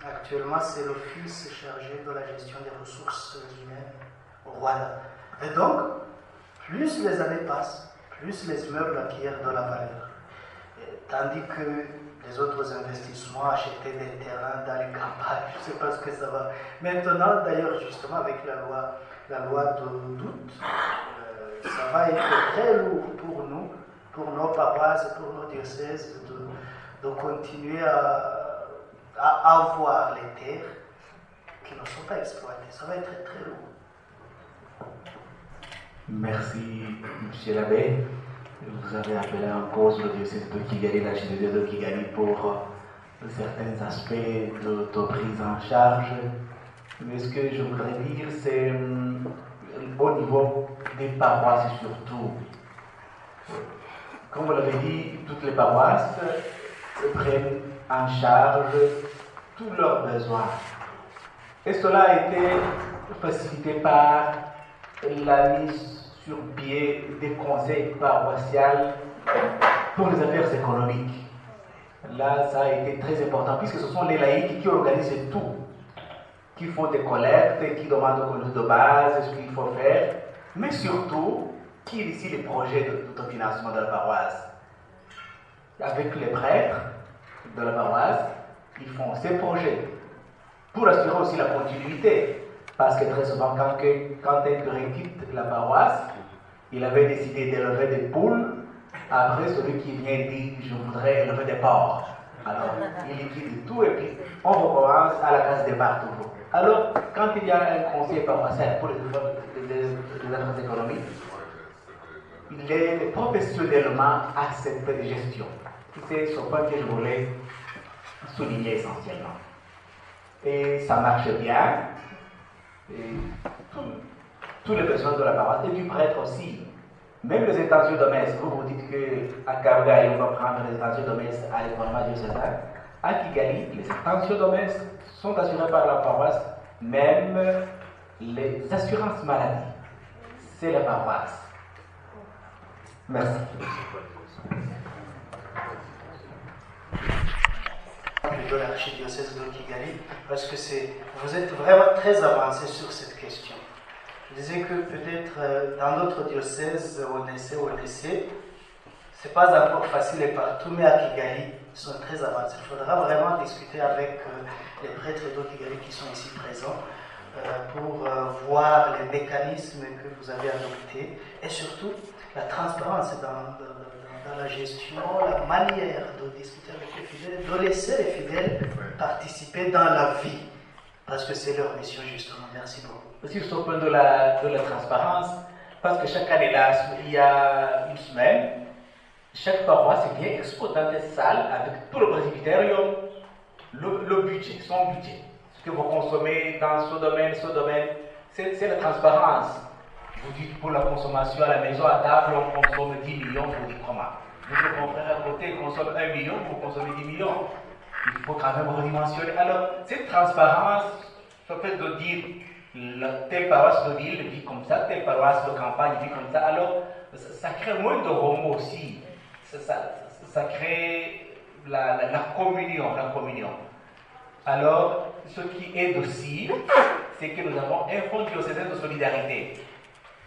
Actuellement, c'est l'office chargé de la gestion des ressources humaines au Rwanda. Et donc, plus les années passent, plus les immeubles acquièrent de la valeur. Tandis que les autres investissements, acheter des terrains dans les campagnes, je ne sais pas ce que ça va. Maintenant, d'ailleurs, justement, avec la loi d'août, ça va être très lourd pour nous, pour nos paroisses et pour nos diocèses, de continuer à avoir les terres qui ne sont pas exploitées. Ça va être très, très lourd. Merci, M. l'abbé. Vous avez appelé en cause le diocèse de Kigali, la JDD de Kigali, pour certains aspects de prise en charge. Mais ce que je voudrais dire, c'est au niveau des paroisses surtout. comme vous l'avez dit, toutes les paroisses prennent en charge tous leurs besoins. Et cela a été facilité par la mise sur pied des conseils paroissiaux pour les affaires économiques. Là, ça a été très important puisque ce sont les laïcs qui organisent tout, qui font des collectes, qui demandent aux communautés de base ce qu'il faut faire, mais surtout qui initient les projets d'autofinancement de la paroisse. Avec les prêtres de la paroisse, ils font ces projets pour assurer aussi la continuité. Parce que très souvent, quand un curé quitte la paroisse, il avait décidé d'élever des poules. Après, celui qui vient dit je voudrais élever des porcs. Alors, il liquide tout et puis on recommence à la case départ toujours. Alors, quand il y a un conseil paroissial pour les affaires économiques, il est professionnellement accepté de gestion. C'est ce point que je voulais souligner essentiellement. Et ça marche bien. Et tous les besoins de la paroisse et du prêtre aussi. Même les intentions de messe, vous dites qu'à Kabgaï, on va prendre les intentions de messe à l'économie diocésain. À Kigali, les intentions de messe sont assurées par la paroisse, même les assurances maladie. C'est la paroisse. Merci. De l'archidiocèse de Kigali, parce que vous êtes vraiment très avancé sur cette question. Je disais que peut-être dans d'autres diocèses, on essaie, c'est pas encore facile et partout, mais à Kigali, ils sont très avancés. Il faudra vraiment discuter avec les prêtres de Kigali qui sont ici présents pour voir les mécanismes que vous avez adoptés et surtout la transparence dans la gestion, la manière de discuter avec les fidèles, de laisser les fidèles participer dans la vie, parce que c'est leur mission justement. Merci beaucoup. Sur ce point de la transparence, parce que chaque année là, il y a une semaine, chaque paroisse vient exposer dans des salles avec tout le presbytérium, le budget, son budget, ce que vous consommez dans ce domaine, c'est la transparence. Vous dites pour la consommation à la maison, à table, on consomme 10 millions, vous dites comment? Votre frère à côté consomme 1 million, vous consommez 10 millions. Il faut quand même redimensionner. Alors, cette transparence, ça fait de dire telle paroisse de ville vit comme ça, telle paroisse de campagne vit comme ça. Alors, ça crée moins de remous aussi. Ça crée la communion. Alors, ce qui aide aussi, c'est que nous avons un fonds diocésain de solidarité.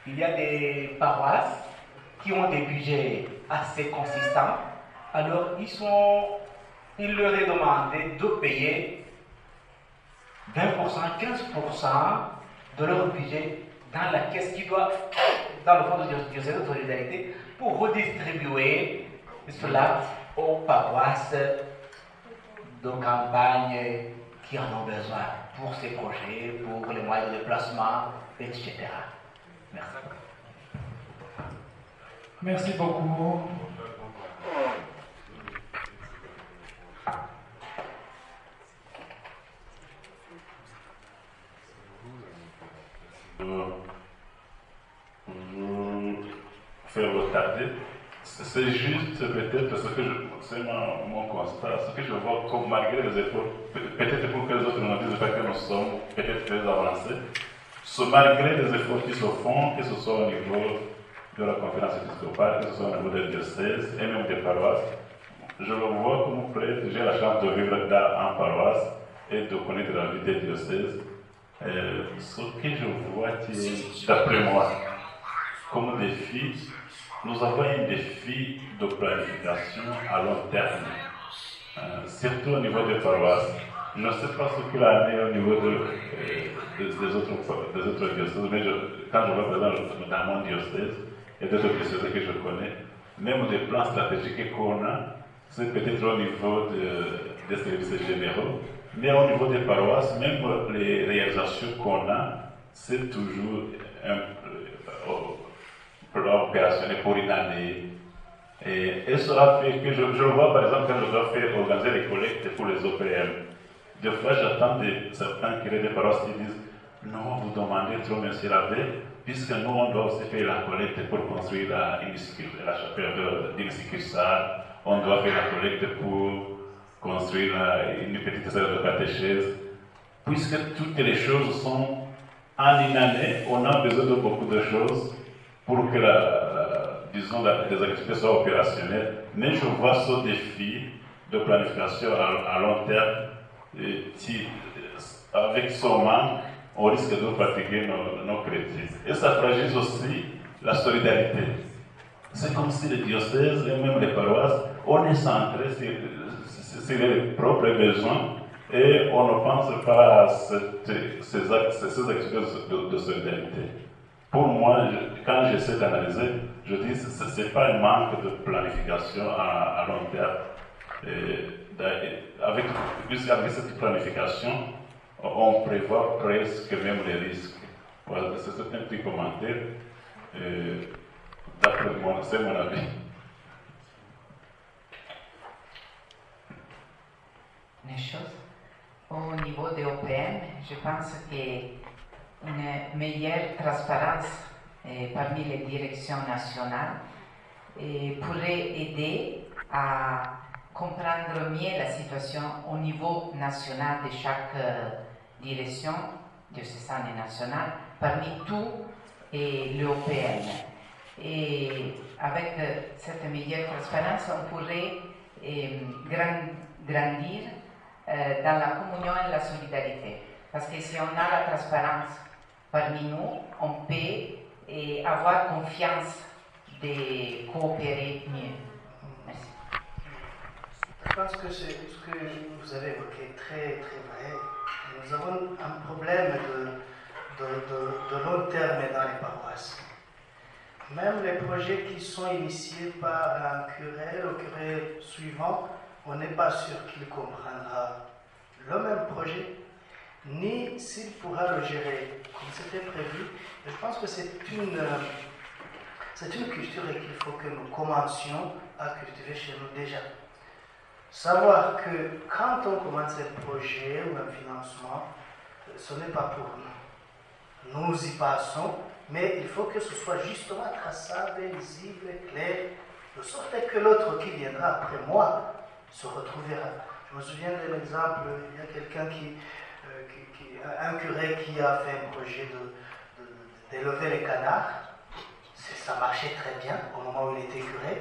Il y a des paroisses qui ont des budgets assez consistants. Alors, il leur est demandé de payer 20%, 15% de leur budget dans la caisse qui doit, dans le fonds de diocèse de solidarité, pour redistribuer cela aux paroisses de campagne qui en ont besoin pour ces projets, pour les moyens de déplacement, etc. Merci. Merci beaucoup. Faire retarder, c'est juste peut-être c'est mon constat, ce que je vois comme malgré les efforts, peut-être pour que les autres nous disent pas que nous sommes peut-être très avancés, malgré les efforts qui se font, que ce soit au niveau de la conférence épiscopale, que ce soit au niveau des diocèses et même des paroisses, je le vois comme prêtre, j'ai la chance de vivre en paroisse et de connaître la vie des diocèses. Ce que je vois, d'après moi, comme défi, nous avons un défi de planification à long terme, surtout au niveau des paroisses. Je ne sais pas ce qu'il en est au niveau des autres diocèses, mais quand je vois dans mon diocèse et d'autres diocèses que je connais, même des plans stratégiques qu'on a, c'est peut-être au niveau des services généraux, mais au niveau des paroisses, même les réalisations qu'on a, c'est toujours un plan opérationnel pour une année. Et cela fait que je le vois par exemple quand je dois organiser les collectes pour les OPM. Des fois, j'attends certains curés des paroisses qui disent non, vous demandez trop, monsieur l'abbé, puisque nous, on doit aussi faire la collecte pour construire la chapelle d'une succursale, on doit faire la collecte pour construire une petite salle de catéchèse. Puisque toutes les choses sont en une année, on a besoin de beaucoup de choses pour que les activités soient opérationnelles. Mais je vois ce défi de planification à long terme. Avec ce manque, on risque de fatiguer nos chrétiens. Et ça fragilise aussi la solidarité. C'est comme si les diocèses et même les paroisses, on est centré sur les propres besoins et on ne pense pas à ces activités de solidarité. Pour moi, quand j'essaie d'analyser, je dis que ce n'est pas un manque de planification à long terme. Avec cette planification, on prévoit presque même les risques. Voilà, c'est un petit commentaire. D'après moi, c'est mon avis. Une chose, au niveau des OPM, je pense qu'une meilleure transparence parmi les directions nationales pourrait aider à comprendre mieux la situation au niveau national de chaque direction diocésaine et nationale, parmi tous les OPM. Et avec cette meilleure transparence, on pourrait grandir dans la communion et la solidarité. Parce que si on a la transparence parmi nous, on peut avoir confiance de coopérer mieux. Merci. Je pense que ce que vous avez évoqué est très, très vrai. Nous avons un problème de long terme dans les paroisses. Même les projets qui sont initiés par un curé, le curé suivant, on n'est pas sûr qu'il comprendra le même projet, ni s'il pourra le gérer comme c'était prévu. Et je pense que c'est une culture qu'il faut que nous commencions à cultiver chez nous déjà. Savoir que quand on commence un projet ou un financement, ce n'est pas pour nous. Nous y passons, mais il faut que ce soit justement traçable, lisible, clair, de sorte que l'autre qui viendra après moi se retrouvera. Je me souviens d'un exemple, il y a quelqu'un un curé qui a fait un projet d'élever les canards. Ça marchait très bien au moment où il était curé.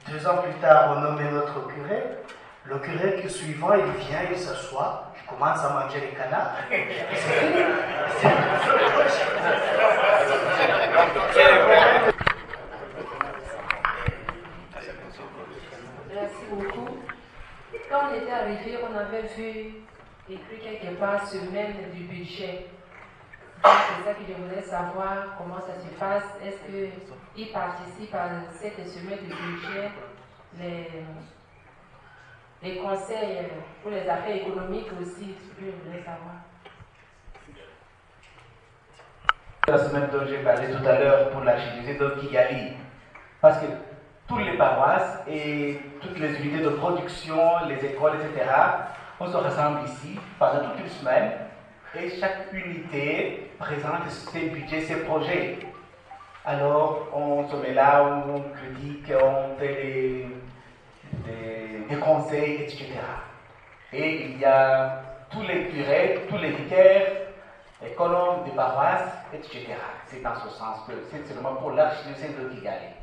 2 ans plus tard, on nommait notre curé. Le curé qui suivant, il vient, il s'assoit, il commence à manger les canards. Merci beaucoup. Quand on était arrivé, on avait vu écrit quelque part semaine du budget. C'est ça que je voulais savoir comment ça se passe. Est-ce qu'ils participent à cette semaine du budget, les conseils pour les affaires économiques aussi, je voulais savoir. La semaine dont j'ai parlé tout à l'heure pour l'archidiocèse de Kigali. Parce que toutes les paroisses et toutes les unités de production, les écoles, etc., on se rassemble ici pendant toute une semaine et chaque unité présente ses budgets, ses projets. Alors on se met là, on critique, on fait des conseils, etc. Et il y a tous les curés, tous les vicaires, économes des paroisses, etc. C'est dans ce sens que c'est seulement pour l'archidiocèse de Kigali.